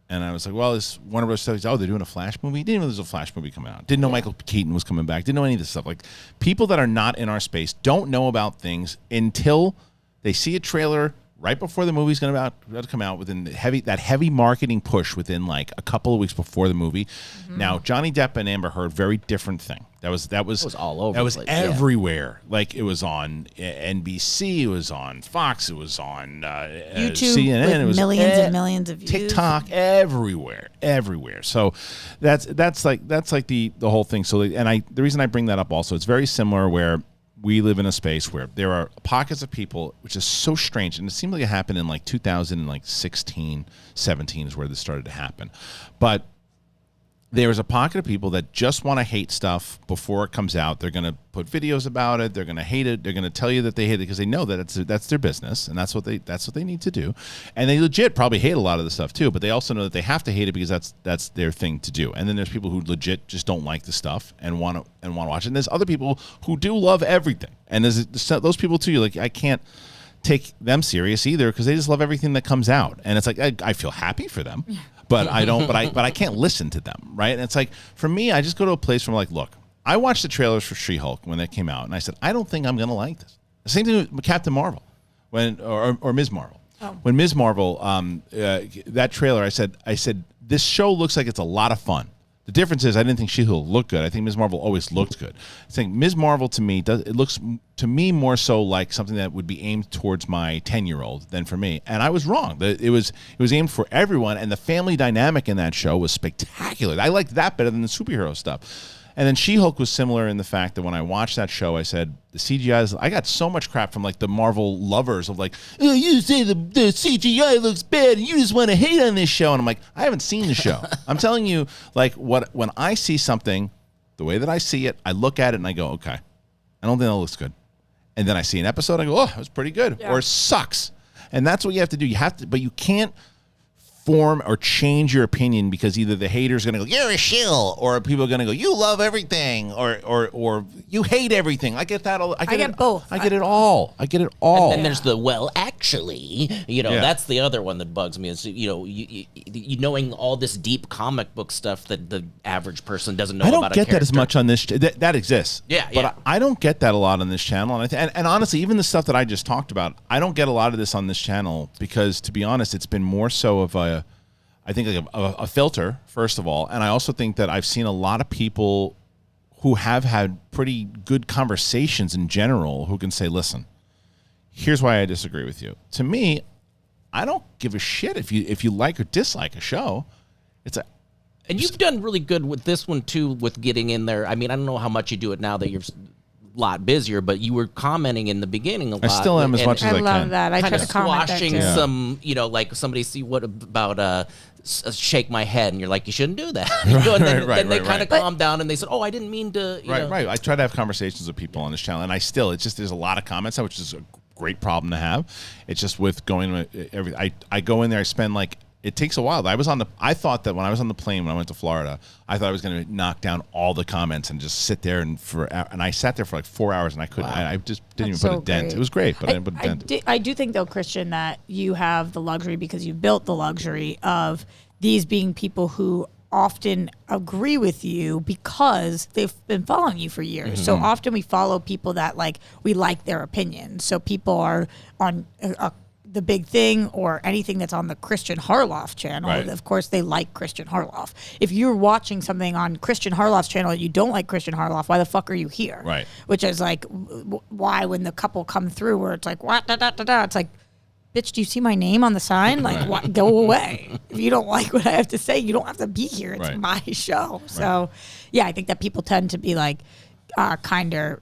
And I was like, "Well, this Warner Bros. Stuff. Oh, they're doing a Flash movie. Didn't even know there was a Flash movie coming out. Didn't know Michael Keaton was coming back. Didn't know any of this stuff. Like people that are not in our space don't know about things until they see a trailer right before the movie's going to come out, within that heavy marketing push within like a couple of weeks before the movie. Mm-hmm. Now, Johnny Depp and Amber Heard, very different thing. That was all over That was the place, yeah. everywhere. Like it was on NBC, it was on Fox, it was on YouTube CNN, with it was millions and millions of views. TikTok, everywhere. So that's like the whole thing. So the reason I bring that up also, it's very similar where we live in a space where there are pockets of people, which is so strange, and it seemed like it happened in like 2016, 17 is where this started to happen. But there's a pocket of people that just want to hate stuff before it comes out. They're going to put videos about it. They're going to hate it. They're going to tell you that they hate it because they know that that's their business, and that's what they need to do. And they legit probably hate a lot of the stuff too, but they also know that they have to hate it because that's their thing to do. And then there's people who legit just don't like the stuff and want to watch it. And there's other people who do love everything. And there's those people too. You're like, I can't take them serious either because they just love everything that comes out. And it's like I feel happy for them. But I don't. But I can't listen to them, right? And it's like for me, I just go to a place where I'm like, look, I watched the trailers for She-Hulk when that came out, and I said, I don't think I'm gonna like this. The same thing with Captain Marvel, or Ms. Marvel. Oh. When Ms. Marvel, that trailer, I said, this show looks like it's a lot of fun. The difference is I didn't think She-Hulk looked good. I think Ms. Marvel always looked good. I think Ms. Marvel to me looks to me more so like something that would be aimed towards my 10-year-old than for me. And I was wrong. It was aimed for everyone, and the family dynamic in that show was spectacular. I liked that better than the superhero stuff. And then She-Hulk was similar in the fact that when I watched that show, I said, the CGI I got so much crap from like the Marvel lovers of like, oh, you say the CGI looks bad and you just want to hate on this show. And I'm like, I haven't seen the show. I'm telling you, like when I see something, the way that I see it, I look at it and I go, okay, I don't think that looks good. And then I see an episode, I go, oh, it was pretty good. Yeah. Or it sucks. And that's what you have to do. But you can't form or change your opinion because either the hater's going to go, you're a shill, or people are going to go, you love everything, or you hate everything. I get that all. I get both. I get it all. I get it all. And then there's the actually, that's the other one that bugs me is, you knowing all this deep comic book stuff that the average person doesn't know about. I don't get that as much on this. That exists. Yeah, but I don't get that a lot on this channel. And honestly, even the stuff that I just talked about, I don't get a lot of this on this channel because, to be honest, it's been more so of a filter, first of all. And I also think that I've seen a lot of people who have had pretty good conversations in general who can say, listen, here's why I disagree with you. To me, I don't give a shit if you like or dislike a show. And you've done really good with this one too, with getting in there. I mean, I don't know how much you do it now that you're a lot busier, but you were commenting in the beginning a lot. I still am as much as I can. I love that. I try to comment squashing there too. some, like somebody see what about shake my head, and you're like, you shouldn't do that. Then they kind of calm down and they said, oh, I didn't mean to. Right. I try to have conversations with people on this channel, and there's a lot of comments, which is a great problem to have. It's just with going I go in there, I spend like It takes a while. I thought that when I was on the plane when I went to Florida, I thought I was going to knock down all the comments and just sit there and I sat there for like 4 hours and I couldn't. I just didn't even put a dent. It was great, but I didn't put a dent. I do think though, Kristian, that you have the luxury because you've built the luxury of these being people who often agree with you because they've been following you for years. So often we follow people that we like their opinion. So people are on the Big Thing or anything that's on the Kristian Harloff channel. Right. Of course, they like Kristian Harloff. If you're watching something on Kristian Harloff's channel and you don't like Kristian Harloff, why the fuck are you here? Right. Which is why when the couple come through where it's like, what, da, da, da, da, it's like, bitch, do you see my name on the sign? What, go away. If you don't like what I have to say, you don't have to be here. It's my show. Right. So, yeah, I think that people tend to be kinder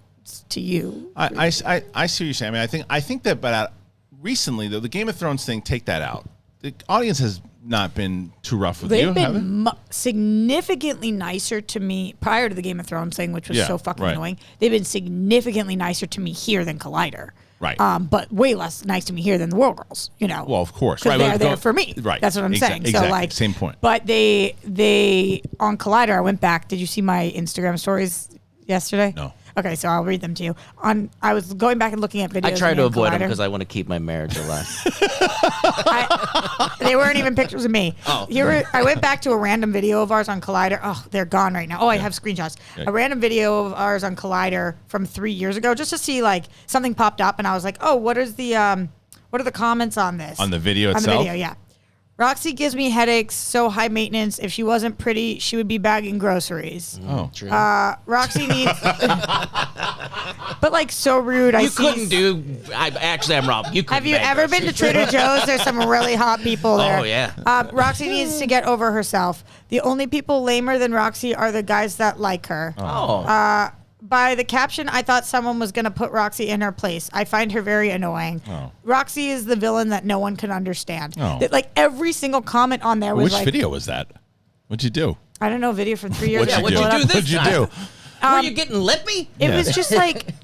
to you. I see what you're saying. I mean, I think that, but recently, though, the Game of Thrones thing, take that out. The audience has not been too rough with you, have they? Significantly nicer to me prior to the Game of Thrones thing, which was so fucking annoying. They've been significantly nicer to me here than Collider. Right. But way less nice to me here than the World Girls, Well, of course. Because they're there for me. Right. That's what I'm saying. Exactly. Same point. But they on Collider, I went back. Did you see my Instagram stories yesterday? No. Okay, so I'll read them to you. I was going back and looking at videos. I try to avoid them because I want to keep my marriage alive. They weren't even pictures of me. Oh. I went back to a random video of ours on Collider. Oh, they're gone right now. Oh, I have screenshots. Yeah. A random video of ours on Collider from 3 years ago, just to see something popped up, and I was like, oh, what are the comments on this? On the video itself? On the video, yeah. Roxy gives me headaches, so high maintenance. If she wasn't pretty, she would be bagging groceries. Oh, true. Roxy needs... But so rude. I'm wrong. Have you ever been to Trader Joe's? There's some really hot people there. Oh, yeah. Roxy needs to get over herself. The only people lamer than Roxy are the guys that like her. Oh. By the caption, I thought someone was going to put Roxy in her place. I find her very annoying. Oh. Roxy is the villain that no one can understand. Oh. Every single comment on there was Which video was that? What'd you do? I don't know, video from 3 years ago. What'd you do this What'd you do? Were you getting lippy? It was just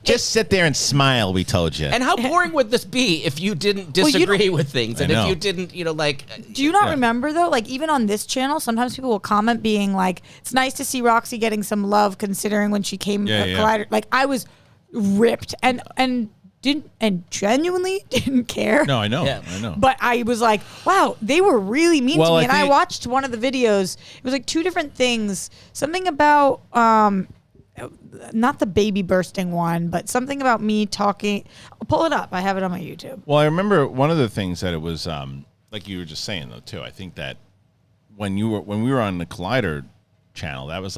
just sit there and smile, we told you. And how boring would this be if you didn't disagree with things? And if you didn't, Do you not remember, though? Even on this channel, sometimes people will comment being it's nice to see Roxy getting some love considering when she came to Collider. I was ripped and genuinely didn't care. No, I know. Yeah. I know. But I was like, wow, they were really mean to me. And I watched one of the videos. It was two different things. Something about... not the baby bursting one, but something about me talking. I'll pull it up. I have it on my YouTube. Well, I remember one of the things that it was like you were just saying though too. I think that when we were on the Collider channel, that was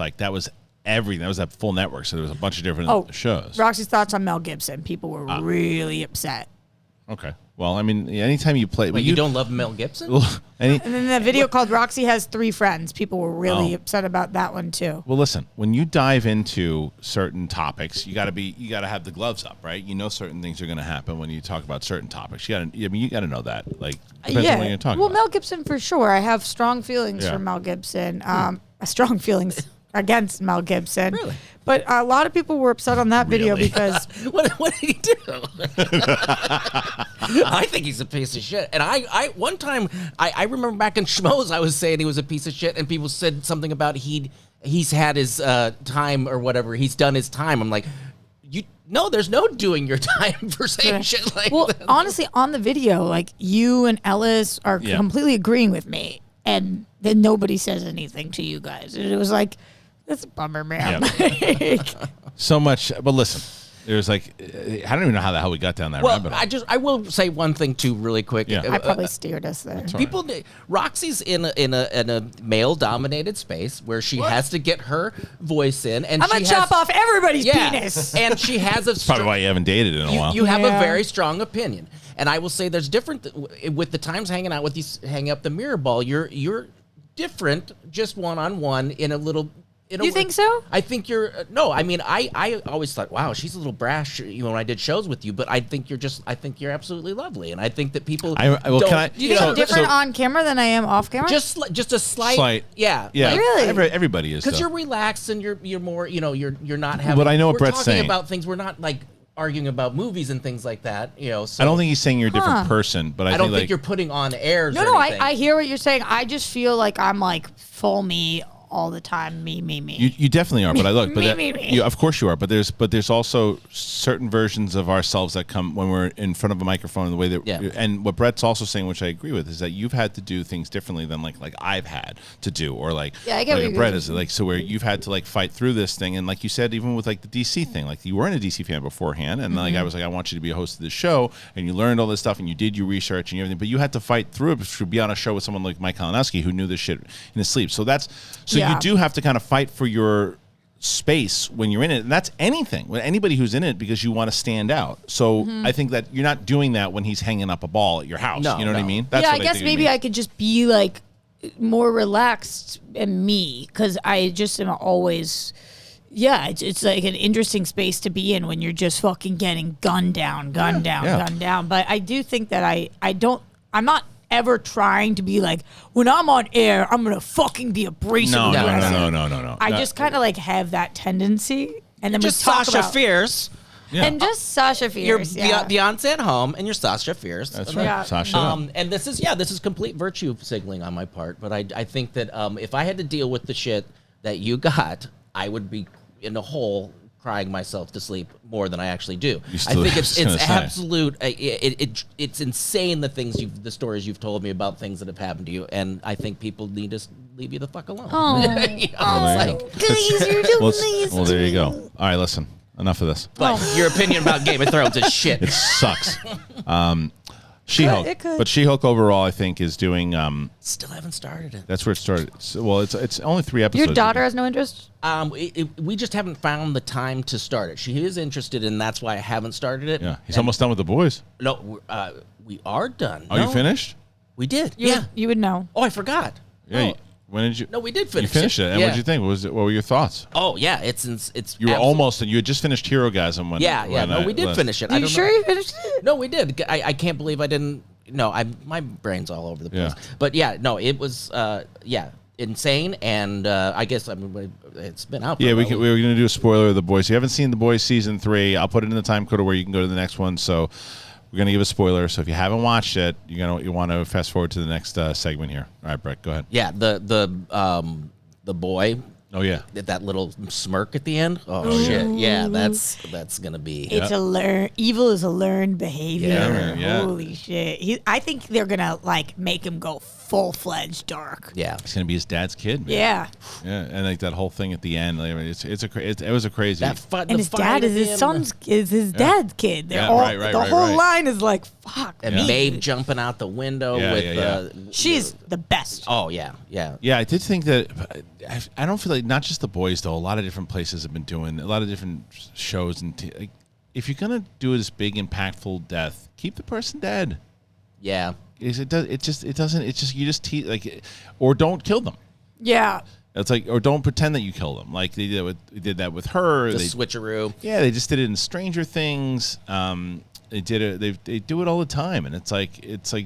everything. That was that full network. So there was a bunch of different shows. Roxy's thoughts on Mel Gibson. People were really upset. Okay. Well, I mean, anytime you play... Wait, you don't love Mel Gibson? And then the video called Roxy Has 3 Friends. People were really upset about that one, too. Well, listen, when you dive into certain topics, you got to have the gloves up, right? You know certain things are going to happen when you talk about certain topics. You got to know that. Depends on what you're talking about. Mel Gibson for sure. I have strong feelings for Mel Gibson. Strong feelings against Mel Gibson. Really? But a lot of people were upset on that video because... What did he do? I think he's a piece of shit. And I one time, I remember back in Schmoes, I was saying he was a piece of shit, and people said something about he's had his time or whatever. He's done his time. I'm like, no, there's no doing your time for saying shit like that. Honestly, on the video, you and Ellis are completely agreeing with me, and then nobody says anything to you guys. And it was that's a bummer, man. Yeah. So much, but listen, it was I don't even know how the hell we got down that rabbit hole. I will say one thing too, really quick. Yeah. I probably steered us there. Roxy's in a male-dominated space where she has to get her voice in, and I'm gonna chop off everybody's penis. And she has a probably why you haven't dated in a while. You have a very strong opinion, and I will say there's different with the times hanging out with you, hanging up the mirror ball. You're different, just one-on-one in a little. You think so? I think you're no. I mean, I always thought, wow, she's a little brash. When I did shows with you, but I think you're absolutely lovely, and I think that people. Do you think I'm different on camera than I am off camera? Just a slight. Yeah. Really? Everybody is because you're relaxed and you're more. You're not having. But I know what we're Brett's talking saying about things. We're not arguing about movies and things like that. So I don't think he's saying you're a different person, but I don't think think you're putting on airs. No, I hear what you're saying. I just feel like I'm like full me all the time. Me. You definitely are, but I look, but Me. of course you are. But there's also certain versions of ourselves that come when we're in front of a microphone. The way that and what Brett's also saying, which I agree with, is that you've had to do things differently than like I've had to do, or I get what Brett is like. So where you've had to like fight through this thing, and like you said, even with like the DC thing, like you weren't a DC fan beforehand, and like I was like, I want you to be a host of this show, and you learned all this stuff, and you did your research and everything, but you had to fight through it to be on a show with someone like Mike Kalinowski who knew this shit in his sleep. So you do have to kind of fight for your space when you're in it, and that's anything with anybody who's in it, because you want to stand out. So I think that you're not doing that when he's hanging up a ball at your house. You know what I mean? That's what I guess maybe I could just be like more relaxed and me, because I just am always it's like an interesting space to be in when you're just fucking getting gunned down. But I do think that I'm not ever trying to be like, when I'm on air, I'm gonna fucking be abrasive. No. I just kind of like have that tendency, and then just we talk Sasha about Fierce. Yeah. And just Sasha Fierce. You're Beyonce at home, and you're Sasha Fierce. That's right, yeah. Sasha. And this is complete virtue signaling on my part. But I think that if I had to deal with the shit that you got, I would be in a hole crying myself to sleep more than I actually do. I think it's absolute. It's insane the stories you've told me about things that have happened to you, and I think people need to leave you the fuck alone. Please, you're too lazy. Well, there you go. All right, listen. Enough of this. But your opinion about Game of Thrones is shit. It sucks. She-Hulk, but She-Hulk overall, I think, is doing. Still haven't started it. That's where it started. It's only 3 episodes. Your daughter has no interest. We just haven't found the time to start it. She is interested, and that's why I haven't started it. Yeah, he's almost done with The Boys. No, we are done. Are you finished? We did. You would know. Oh, I forgot. Yeah. When did you? No, we did finish. You finished it. And what did you think? What were your thoughts? Oh yeah, it's. You were almost. You had just finished Hero Gasm when. No, we did finish it. Are you sure you finished it? No, we did. I can't believe I didn't. No, my brain's all over the place. Yeah. But it was insane, and I guess it's been out. Yeah, we were going to do a spoiler of The Boys. If you haven't seen The Boys season 3, I'll put it in the time code where you can go to the next one. So we're going to give a spoiler. So if you haven't watched it, you want to fast forward to the next segment here. All right, Brett, go ahead. Yeah, the boy. Oh yeah, that little smirk at the end. Oh shit! Yeah, that's gonna be. It's evil is a learned behavior. Yeah. Holy shit! I think they're gonna like make him go full-fledged dark. Yeah, he's gonna be his dad's kid. Man. Yeah, and like that whole thing at the end. Like, it was a crazy. And his dad is his dad's kid. They're the whole line is like fuck. And Maeve jumping out the window with. She's the best. Oh yeah. I did think that. I don't feel like not just The Boys though. A lot of different places have been doing a lot of different shows, and like, if you're gonna do this big impactful death, keep the person dead. Yeah, you just or don't kill them. Yeah, it's like, or don't pretend that you kill them. Like they did that with her. The switcheroo. Yeah, they just did it in Stranger Things. They did it. They do it all the time, and it's like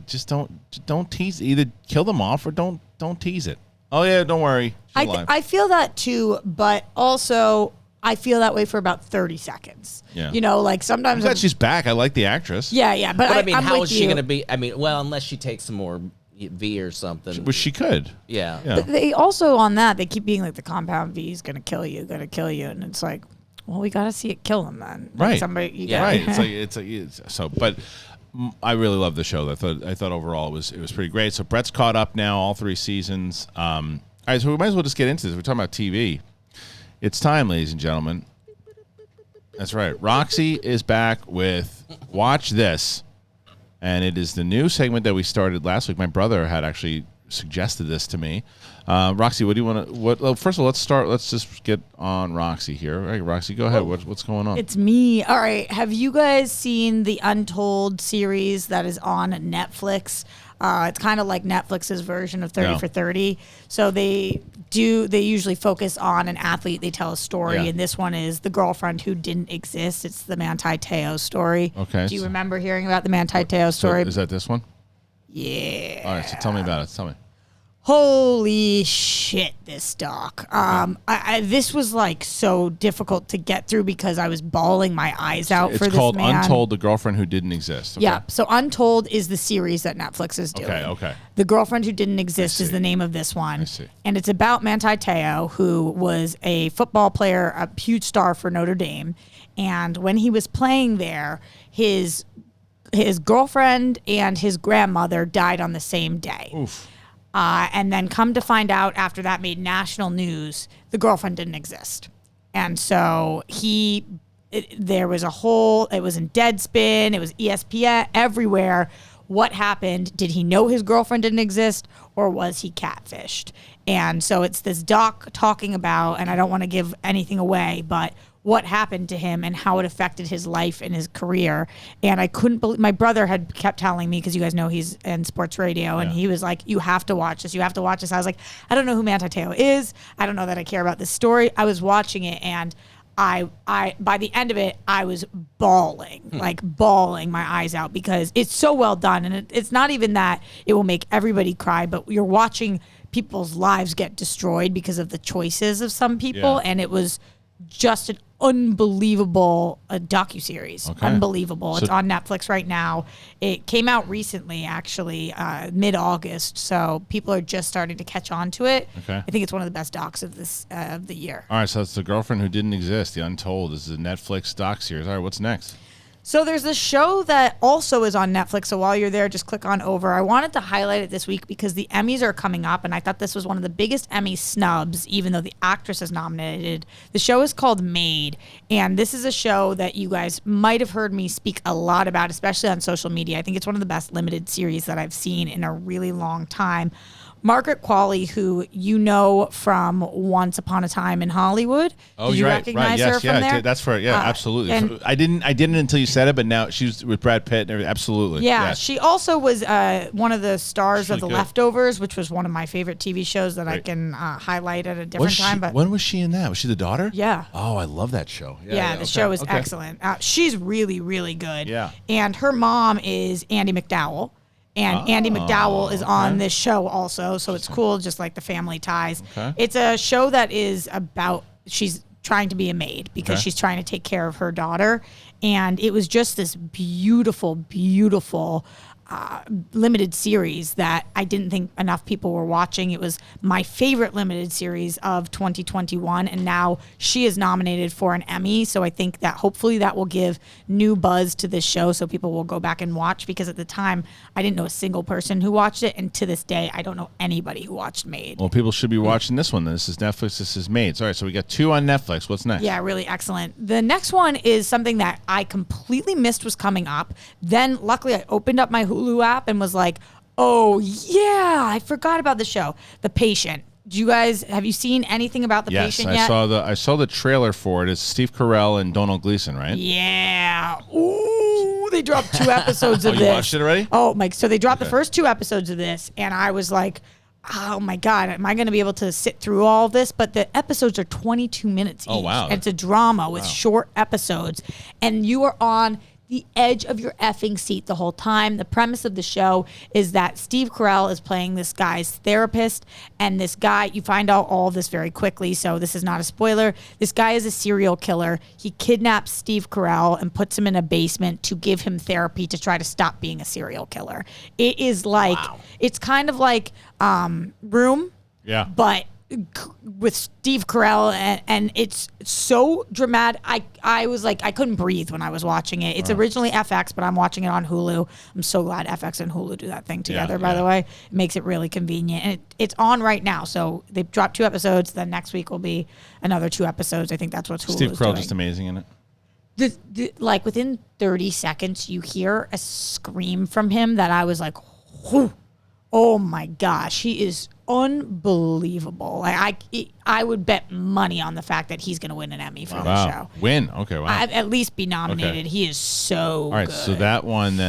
just don't tease. Either kill them off or don't tease it. Oh yeah, don't worry. I feel that too, but also I feel that way for about 30 seconds. Yeah. Like sometimes. I'm glad she's back. I like the actress. Yeah, but I mean, how is she going to be? I mean, well, unless she takes some more V or something. But she could. Yeah. But they also on that they keep being like the compound V is going to kill you, and it's like, well, we got to see it kill him then. Right. Somebody. Right. It's so, but. I really love the show. I thought overall it was pretty great. So Brett's caught up now, all 3 seasons. All right, so we might as well just get into this. We're talking about TV. It's time, ladies and gentlemen. That's right. Roxy is back with Watch This, and it is the new segment that we started last week. My brother had actually suggested this to me. Roxy, what do you want to? Well, first of all, let's just get on Roxy here. All right, Roxy, go ahead. What's going on? It's me. All right. Have you guys seen the Untold series that is on Netflix? It's kind of like Netflix's version of 30 for 30. So they usually focus on an athlete. They tell a story, and this one is the girlfriend who didn't exist. It's the Manti Te'o story. Okay. Do you remember hearing about the Manti Te'o story? So is that this one? Yeah. All right. So tell me about it. Tell me. Holy shit, this doc. This was like so difficult to get through because I was bawling my eyes out for this man. It's called Untold, the girlfriend who didn't exist. Okay. Yeah, so Untold is the series that Netflix is doing. Okay. The Girlfriend Who Didn't Exist is the name of this one. I see. And it's about Manti Te'o, who was a football player, a huge star for Notre Dame. And when he was playing there, his girlfriend and his grandmother died on the same day. Oof. And then come to find out after that made national news, the girlfriend didn't exist. And so there was it was in Deadspin, it was ESPN, everywhere. What happened? Did he know his girlfriend didn't exist or was he catfished? And so it's this doc talking about, and I don't want to give anything away, but what happened to him and how it affected his life and his career. And I couldn't believe, my brother had kept telling me, because you guys know he's in sports radio, and he was like, you have to watch this. You have to watch this. I was like, I don't know who Manti Te'o is. I don't know that I care about this story. I was watching it, and I by the end of it, I was bawling my eyes out, because it's so well done. And it's not even that it will make everybody cry, but you're watching people's lives get destroyed because of the choices of some people. Yeah. And it was just an unbelievable docuseries. Okay. Unbelievable. So, it's on Netflix right now. It came out recently, actually, mid-August. So people are just starting to catch on to it. Okay. I think it's one of the best docs of the year. All right, so it's The Girlfriend Who Didn't Exist, The Untold. This is a Netflix doc series. All right, what's next? So there's this show that also is on Netflix. So while you're there, just click on over. I wanted to highlight it this week because the Emmys are coming up, and I thought this was one of the biggest Emmy snubs, even though the actress is nominated. The show is called Made, and this is a show that you guys might have heard me speak a lot about, especially on social media. I think it's one of the best limited series that I've seen in a really long time. Margaret Qualley, who you know from Once Upon a Time in Hollywood. Oh, Did you you're recognize right. her from there? That's for absolutely. and- I didn't until you said it, but now she's with Brad Pitt and everything. Absolutely. Yeah, she also was one of the stars of The good. Leftovers, which was one of my favorite TV shows that I can highlight at a different time. But when was she in that? Was she the daughter? Yeah. Oh, I love that show. Yeah, the show is okay. excellent. She's really, really good. Yeah. And her mom is Andie MacDowell. And Andie MacDowell is on this show also, so it's cool, just like the family ties. Okay. It's a show that is about, she's trying to be a maid because she's trying to take care of her daughter. And it was just this beautiful, beautiful limited series that I didn't think enough people were watching. It was my favorite limited series of 2021, and now she is nominated for an Emmy. So I think that hopefully that will give new buzz to this show, so people will go back and watch, because at the time I didn't know a single person who watched it, and to this day I don't know anybody who watched Made. Well, people should be watching this one. This is Netflix. This is Made. All right, so we got 2 on Netflix. What's next? Yeah, really excellent. The next one is something that I completely missed was coming up. Then luckily I opened up my Hulu app and was like, oh yeah, I forgot about the show, The Patient. Have you seen anything about The Patient yet? Yes, I saw the trailer for it. It's Steve Carell and Donald Gleason, right? Yeah. Ooh, they dropped 2 episodes of you this. watched it already? Oh, Mike. So they dropped the first 2 episodes of this, and I was like, oh my God, am I going to be able to sit through all of this? But the episodes are 22 minutes each. Oh, wow. And it's a drama with short episodes, and you are on the edge of your effing seat the whole time. The premise of the show is that Steve Carell is playing this guy's therapist, and this guy, you find out all of this very quickly, so this is not a spoiler. This guy is a serial killer. He kidnaps Steve Carell and puts him in a basement to give him therapy to try to stop being a serial killer. It is like, it's kind of like Room, but with Steve Carell, and it's so dramatic. I was like, I couldn't breathe when I was watching it. It's originally FX, but I'm watching it on Hulu. I'm so glad FX and Hulu do that thing together, by the way. It makes it really convenient. And it's on right now. So they've dropped 2 episodes. Then next week will be another 2 episodes. I think that's what Hulu's Steve Carell doing. just amazing in it. Like within 30 seconds, you hear a scream from him that I was like, whew. Oh my gosh, he is unbelievable. Like I would bet money on the fact that he's going to win an Emmy for this show. Win? Okay, wow. I'd at least be nominated. Okay. He is so All right, good. so that one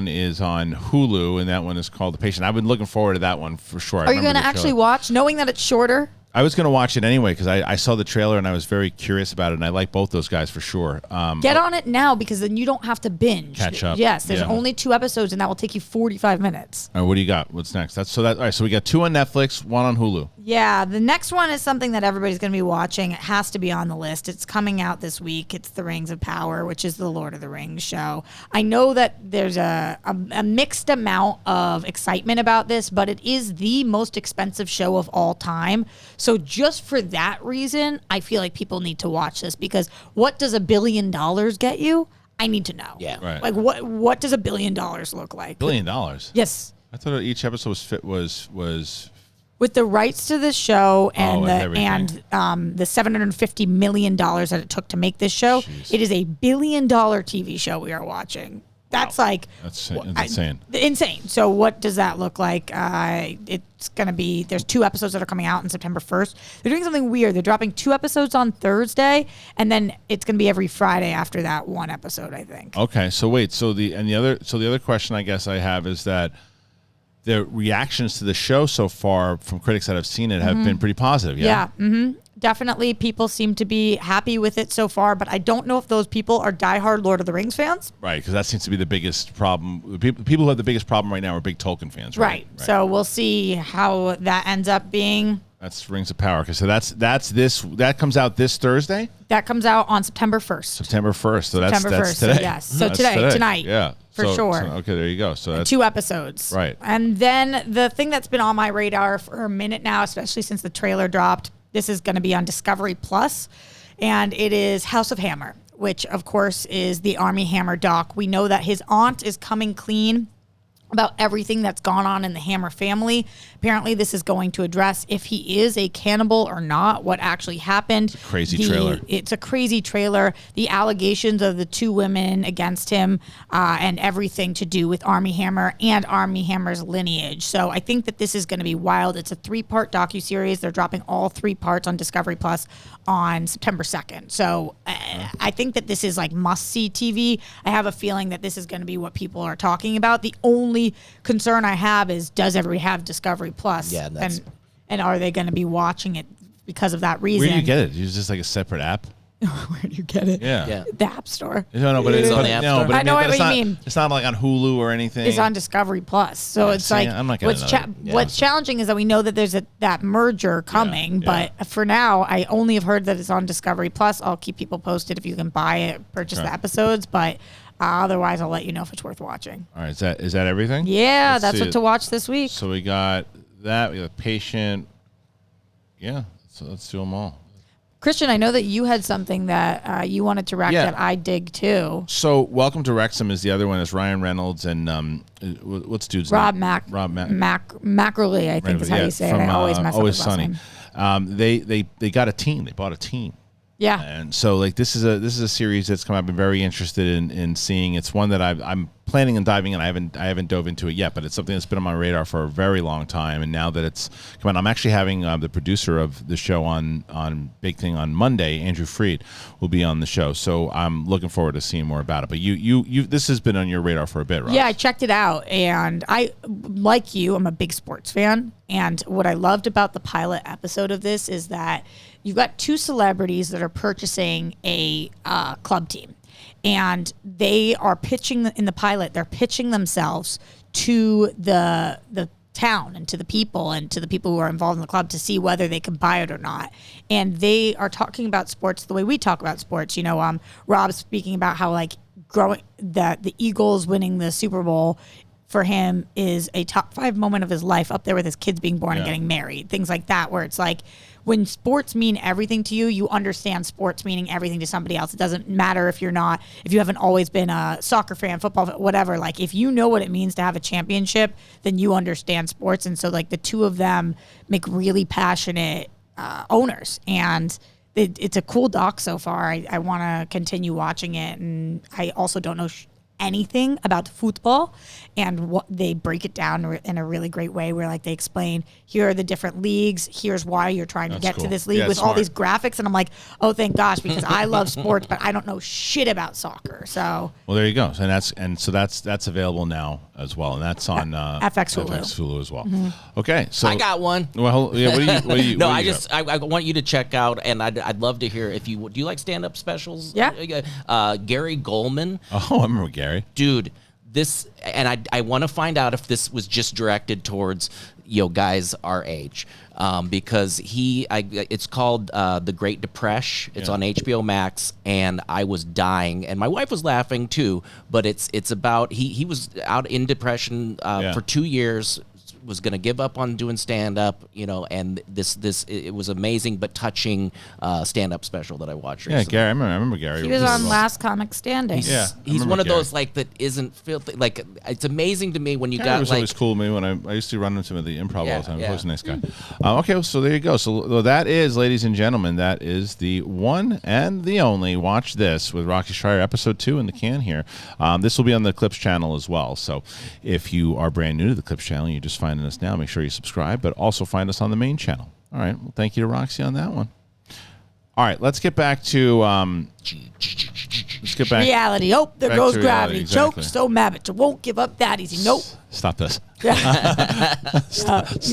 is on Hulu, and that one is called The Patient. I've been looking forward to that one for sure. Are you going to actually watch, knowing that it's shorter? I was going to watch it anyway because I saw the trailer and I was very curious about it, and I like both those guys for sure. Get on it now because then you don't have to binge. Catch up. Yes, there's only 2 episodes, and that will take you 45 minutes. All right, what do you got? What's next? All right, so we got 2 on Netflix, 1 on Hulu. Yeah, the next one is something that everybody's going to be watching. It has to be on the list. It's coming out this week. It's The Rings of Power, which is the Lord of the Rings show. I know that there's a mixed amount of excitement about this, but it is the most expensive show of all time. So just for that reason, I feel like people need to watch this because what does $1 billion get you? I need to know. Yeah. Right. Like what does $1 billion look like? $1 billion? Yes. I thought each episode was with the rights to this show and and the $750 million that it took to make this show. Jeez. It is a $1 billion TV show we are watching. That's like that's insane. Insane. So what does that look like? It's going to be, there's 2 episodes that are coming out on September 1st. They're doing something weird. They're dropping 2 episodes on Thursday, and then it's going to be every Friday after that 1 episode, I think. Okay, so wait, the other question I guess I have is that the reactions to the show so far from critics that have seen it have been pretty positive. Yeah. Definitely people seem to be happy with it so far, but I don't know if those people are diehard Lord of the Rings fans. Right, because that seems to be the biggest problem. The people who have the biggest problem right now are big Tolkien fans, right? So we'll see how that ends up being. That's Rings of Power. So that comes out this Thursday? That comes out on September 1st. September 1st. So that's September 1st, today. so yes. So tonight. Yeah. For sure. So, okay, there you go. So that's 2 episodes. Right. And then the thing that's been on my radar for a minute now, especially since the trailer dropped, this is going to be on Discovery Plus, and it is House of Hammer, which of course is the Army Hammer doc. We know that his aunt is coming clean about everything that's gone on in the Hammer family. Apparently, this is going to address if he is a cannibal or not, what actually happened. It's a crazy trailer. It's a crazy trailer. The allegations of the 2 women against him and everything to do with Army Hammer and Army Hammer's lineage. So I think that this is going to be wild. It's a 3-part docuseries. They're dropping all 3 parts on Discovery Plus on September 2nd. So I think that this is like must-see TV. I have a feeling that this is going to be what people are talking about. The only concern I have is, does everybody have Discovery Plus? Yeah, and are they going to be watching it because of that reason? Where do you get it? Is this like a separate app? Where do you get it? Yeah. The App Store. No, but it's on the App Store. I know what you mean. It's not like on Hulu or anything. It's on Discovery Plus. So it's like, I'm not what's challenging is that we know that there's that merger coming, but for now, I only have heard that it's on Discovery Plus. I'll keep people posted if you can buy it, purchase the episodes, but otherwise I'll let you know if it's worth watching. All right, is that everything? Yeah, that's what to watch this week. So we got that. We got Patient. Yeah, so let's do them all. Kristian, I know that you had something that you wanted to rec that I dig too. So Welcome to Wrexham is the other one. It's Ryan Reynolds and what's dude's name? Rob Mackerly, I think is how you say it. I always mess up his last name. They got a team. They bought a team. Yeah. And so like this is a series that's come. I've been very interested in seeing. It's one that I'm planning on diving in. I haven't dove into it yet, but it's something that's been on my radar for a very long time. And now that it's come on, I'm actually having the producer of the show on Big Thing on Monday. Andrew Freed will be on the show, so I'm looking forward to seeing more about it. But you this has been on your radar for a bit, right? Yeah, I checked it out, and I, like you, I'm a big sports fan. And what I loved about the pilot episode of this is that you've got 2 celebrities that are purchasing a club team. And they are pitching in the pilot. They're pitching themselves to the town and to the people who are involved in the club to see whether they can buy it or not. And they are talking about sports the way we talk about sports. You know, Rob's speaking about how like growing the Eagles winning the Super Bowl for him is a top 5 moment of his life, up there with his kids being born and getting married, things like that, where it's like, when sports mean everything to you, you understand sports meaning everything to somebody else. It doesn't matter if you haven't always been a soccer fan, football, whatever. Like, if you know what it means to have a championship, then you understand sports. And so, like, the 2 of them make really passionate owners. And it's a cool doc so far. I want to continue watching it. And I also don't know anything about football, and what they break it down in a really great way where like they explain, here are the different leagues, here's why you're trying to get to this league with all these graphics, and I'm like, oh, thank gosh, because I love sports but I don't know shit about soccer. So well, there you go. And that's available now as well, and that's on FX Hulu. FX Hulu as well. Okay, so I got one. Well, yeah. What do you? No, what do you got? I want you to check out, and I'd love to hear if you do you like stand-up specials? Yeah. Gary Goldman. Oh, I remember Gary. Dude, this, and I want to find out if this was just directed towards guys our age, because it's called The Great Depression. It's on HBO Max, and I was dying, and my wife was laughing too. But it's about he was out in depression for 2 years. Was going to give up on doing stand-up, and it was amazing but touching stand-up special that I watched recently. Yeah, Gary. I remember Gary. He was on Last Comic Standing. He's one of those that isn't filthy. Like, it's amazing to me when you Gary was always cool to me when I used to run into him at the Improv all the time. He was a nice guy. Okay, so there you go. So that is, ladies and gentlemen, that is the one and the only Watch This with Roxy Schreier, episode 2 in the can here. This will be on the Clips channel as well. So if you are brand new to the Clips channel, you just find us now, make sure you subscribe, but also find us on the main channel. All right, well, thank you to Roxy on that one. All right, let's get back to reality. Oh, there back goes to gravity. reality, exactly. Choke, so mad, but you won't give up that easy. Nope. Stop this. You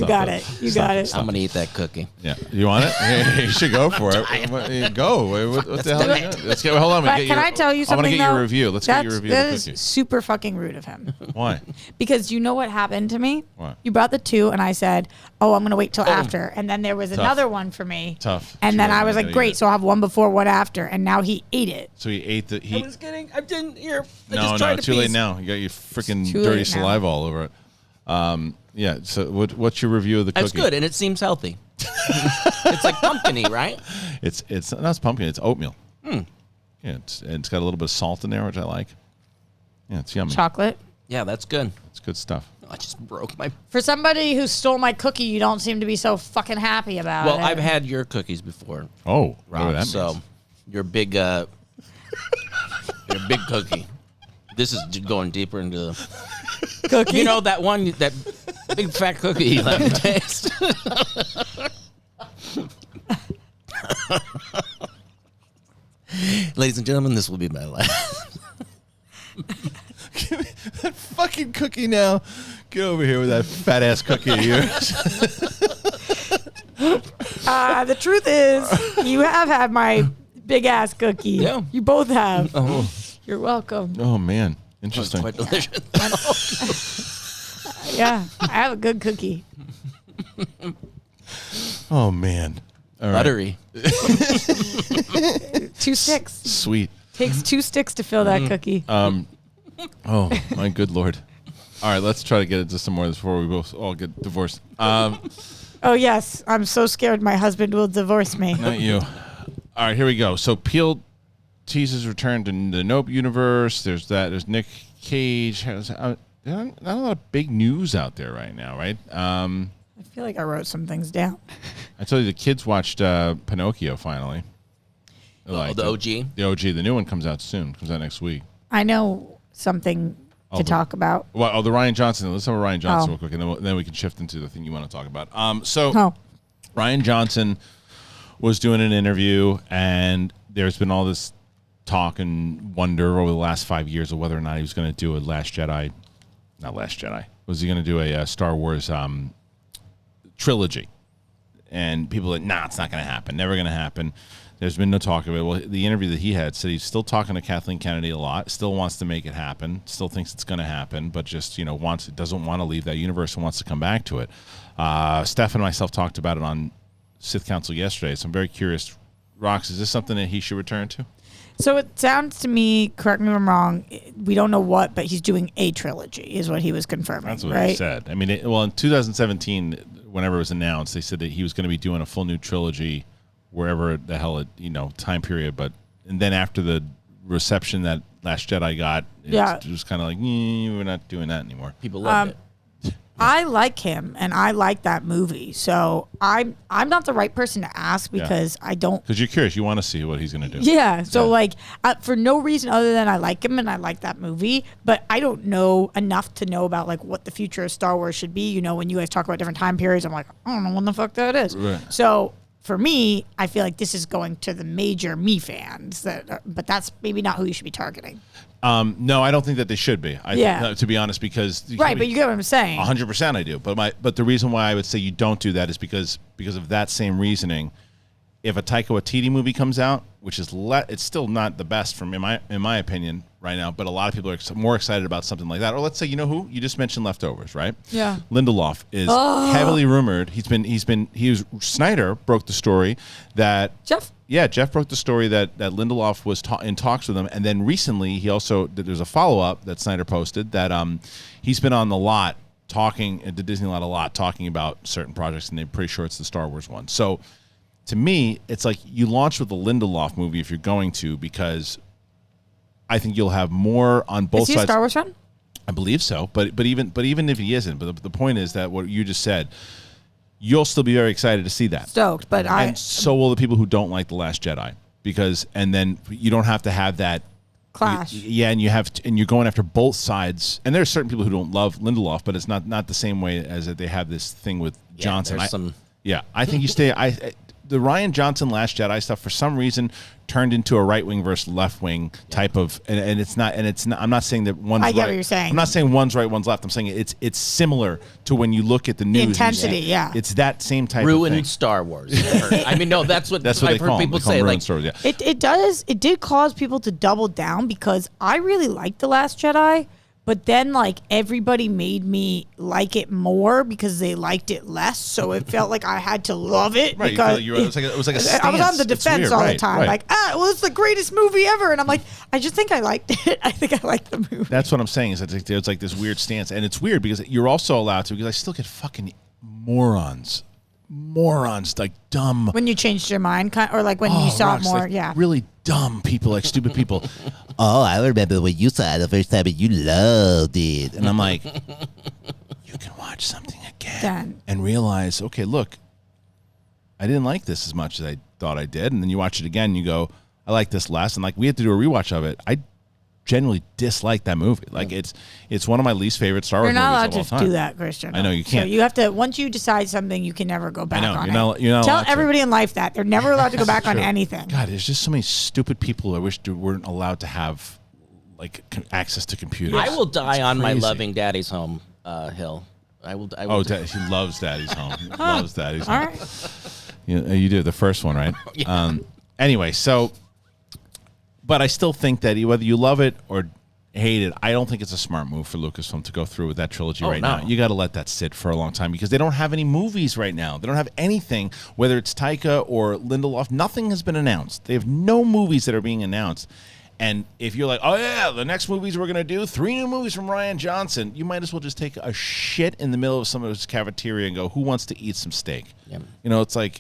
got it. You got it. I'm gonna eat that cookie. Yeah, you want it? You should go for it. Go. What the hell? Let's get. Hold on. But can I tell you something? I want to get your review. Let's get your review That of the is cookie. super fucking rude of him. Why? Because you know what happened to me? What? You brought the 2, and I said, "Oh, I'm gonna wait till after." And then there was another one for me. Tough. And then I was gotta like, eat "Great, it. so I'll have one before, one after." And now he ate it. So he ate the. I was kidding. I didn't hear. No, too late now. You got your freaking Too dirty late now. saliva all over it. Yeah. So what's your review of the cookie? It's good, and it seems healthy. It's like pumpkin-y, right? It's not pumpkin. It's oatmeal. Yeah, it's got a little bit of salt in there, which I like. Yeah, it's yummy. Chocolate. Yeah, that's good. It's good stuff. I just broke my. For somebody who stole my cookie, you don't seem to be so fucking happy about it. Well, I've had your cookies before, Oh, Rob. that So means. you're a big, you're a big cookie. This is going deeper into the cookie. You know that one, that big fat cookie you let me taste. Ladies and gentlemen, this will be my last. Give me that fucking cookie now. Get over here with that fat ass cookie of yours. The truth is, you have had my big ass cookie. Yeah. You both have. Oh, You're welcome. Oh man, it's interesting. quite delicious. Yeah, I have a good cookie. Oh man, all right. Buttery. 2 sticks. Sweet. Takes 2 sticks to fill that cookie. Oh my good lord. All right, let's try to get into some more of this before we both all get divorced. Oh yes, I'm so scared my husband will divorce me. Not you. All right, here we go. So Peel teases return to the Nope universe. There's that. There's Nick Cage. Not a lot of big news out there right now, right? I feel like I wrote some things down. I told you the kids watched Pinocchio finally. Oh, the OG? The OG. The new one comes out soon. Comes out next week. I know something to talk about. Well, the Rian Johnson. Let's have a Rian Johnson Oh. real quick, and then we can shift into the thing you want to talk about. So Oh, Rian Johnson was doing an interview, and there's been all this talk and wonder over the last 5 years of whether or not he was going to do a Last Jedi. Not Last Jedi. Was he going to do a Star Wars trilogy? And people are like, nah, it's not going to happen. Never going to happen. There's been no talk of it. Well, the interview that he had said he's still talking to Kathleen Kennedy a lot, still wants to make it happen, still thinks it's going to happen, but just, doesn't want to leave that universe and wants to come back to it. Steph and myself talked about it on Sith Council yesterday, so I'm very curious. Rox, is this something that he should return to? so it sounds to me, correct me if I'm wrong, we don't know what, but he's doing a trilogy is what he was confirming, That's what right? he said. I mean, in 2017, whenever it was announced, they said that he was going to be doing a full new trilogy wherever the hell it, time period. And then after the reception that Last Jedi got, it was kind of like, we're not doing that anymore. People loved it. I like him, and I like that movie. So I'm not the right person to ask because I don't. Because you're curious, you want to see what he's going to do. Yeah. So for no reason other than I like him and I like that movie, but I don't know enough to know about like what the future of Star Wars should be. When you guys talk about different time periods, I'm like, I don't know when the fuck that is. Right. So for me, I feel like this is going to the major me fans. But that's maybe not who you should be targeting. No, I don't think that they should be. To be honest, because right, but you get what I'm saying. 100% I do. But the reason why I would say you don't do that is because of that same reasoning. If a Taika Waititi movie comes out, which is it's still not the best in my opinion right now, but a lot of people are more excited about something like that. Or let's say, you know who? You just mentioned Leftovers, right? Yeah. Lindelof is heavily rumored. Snyder broke the story that Jeff broke the story that Lindelof was in talks with him, and then recently there's a follow-up that Snyder posted that he's been on the lot talking at the Disney lot a lot, talking about certain projects, and they're pretty sure it's the Star Wars one. So to me, it's like you launch with the Lindelof movie if you're going to, because I think you'll have more on both sides. Is he a Star Wars fan? I believe so, but even if he isn't, but the point is that what you just said, you'll still be very excited to see that. Stoked, but and so will the people who don't like The Last Jedi, and then you don't have to have that clash. And you're going after both sides. And there are certain people who don't love Lindelof, but it's not the same way as that they have this thing with Johnson. I think you stay. The Rian Johnson Last Jedi stuff for some reason turned into a right wing versus left wing type of, and it's not. I'm not saying that one's. I get right. what you're saying. I'm not saying one's right, one's left. I'm saying it's similar to when you look at the news. The intensity, yeah. It's that same type of ruined thing. Star Wars. I mean, no, that's what I've heard They people call say. them Like, ruined Star Wars, yeah. It did cause people to double down because I really liked The Last Jedi. But then, like, everybody made me like it more because they liked it less. So it felt like I had to love it. Right, because it was like a stance. I was on the defense all the time. Right. Like, it's the greatest movie ever. And I'm like, I just think I liked it. I think I liked the movie. That's what I'm saying is that there's like this weird stance. And it's weird because you're also allowed to, because I still get fucking morons, like dumb. When you changed your mind, or like when you saw it more, like yeah. really dumb people, like stupid people. I remember when you saw it the first time and you loved it. And I'm like, you can watch something again Done. and realize, okay, look, I didn't like this as much as I thought I did. And then you watch it again and you go, I like this less. And like we had to do a rewatch of it. I generally dislike that movie. Like it's one of my least favorite Star Wars You're not movies allowed of all to time. do that, Kristian. I know you can't. So you have to, once you decide something, you can never go back on it. You're not Tell allowed to. everybody in life that. They're never allowed to go back on True. anything. God, there's just so many stupid people I wish they weren't allowed to have like access to computers. I will die on my crazy. loving Daddy's Home hill. I will. He loves Daddy's Home. He loves Daddy's Home. All right. You do the first one, right? Yeah. Anyway, but I still think that whether you love it or hate it, I don't think it's a smart move for Lucasfilm to go through with that trilogy now. You got to let that sit for a long time because they don't have any movies right now. They don't have anything, whether it's Taika or Lindelof. Nothing has been announced. They have no movies that are being announced. And if you're like, oh yeah, the next movies we're going to do, 3 new movies from Rian Johnson, you might as well just take a shit in the middle of someone's cafeteria and go, who wants to eat some steak? Yeah. It's like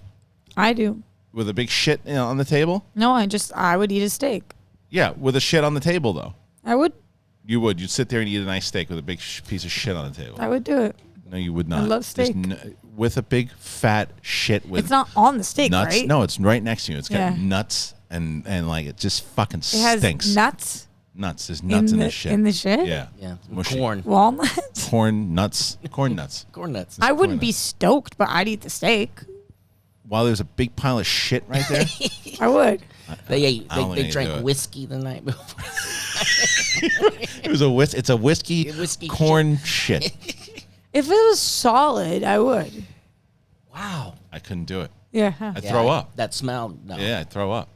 I do. with a big shit on the table. No, I would eat a steak. Yeah, with a shit on the table though. I would. You would. You'd sit there and eat a nice steak with a big piece of shit on the table. I would do it. No, you would not. I love steak. With a big fat shit with It's not on the steak, nuts. right? No, it's right next to you. It's got Yeah. nuts and like it just fucking It has stinks. nuts Nuts. There's nuts in the shit. In the shit? Yeah. Yeah. Mushy. Corn. Walnuts? Corn nuts. Corn nuts. Corn nuts. I wouldn't be stoked, but I'd eat the steak. While there's a big pile of shit right there. I would. They I don't think they you drank do it. whiskey the night before. It's a whiskey corn shit. If it was solid, I would. Wow. I couldn't do it. Yeah. I'd throw up. That smell. No. Yeah, I'd throw up.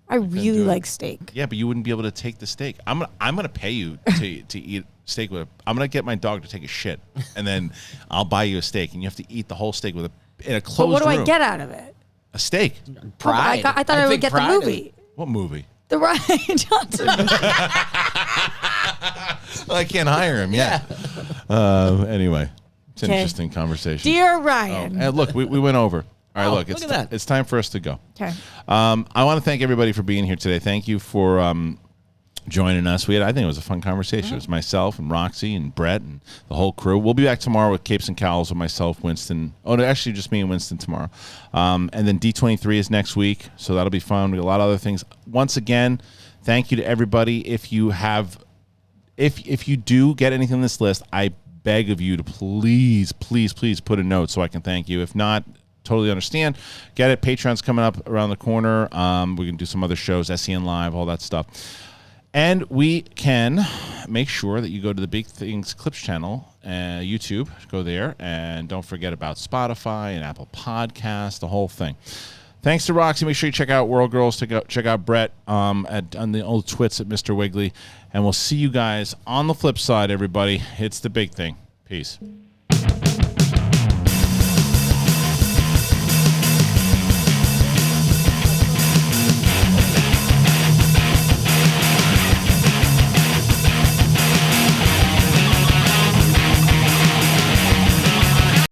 I really do it. like steak. Yeah, but you wouldn't be able to take the steak. I'm gonna pay you to eat steak with. I'm gonna get my dog to take a shit, and then I'll buy you a steak, and you have to eat the whole steak in a closed But what do room. I get out of it? A steak. Pride. I thought I would think get the pride movie. What movie? The Rian Johnson movie. Well, I can't hire him. Yeah. Anyway, it's an Okay. interesting conversation. Dear Oh, Ryan. and look, we went over. All right, Oh, look, look at that. it's time for us to go. Okay. I want to thank everybody for being here today. Thank you for joining us. I think it was a fun conversation. It was myself and Roxy and Brett and the whole crew. We'll be back tomorrow with Capes and Cowls with myself, Winston. Oh, no, actually just me and Winston tomorrow. And then D23 is next week, so that'll be fun. We got a lot of other things. Once again, thank you to everybody. If you do get anything on this list, I beg of you to please put a note so I can thank you. If not, totally understand. Get it. Patreon's coming up around the corner. We can do some other shows, SEN Live, all that stuff. And we can make sure that you go to the Big Things Clips channel, YouTube. Go there. And don't forget about Spotify and Apple Podcasts, the whole thing. Thanks to Roxy. Make sure you check out World Girls. Check out Brett on the old twits at Mr. Wiggly. And we'll see you guys on the flip side, everybody. It's the big thing. Peace.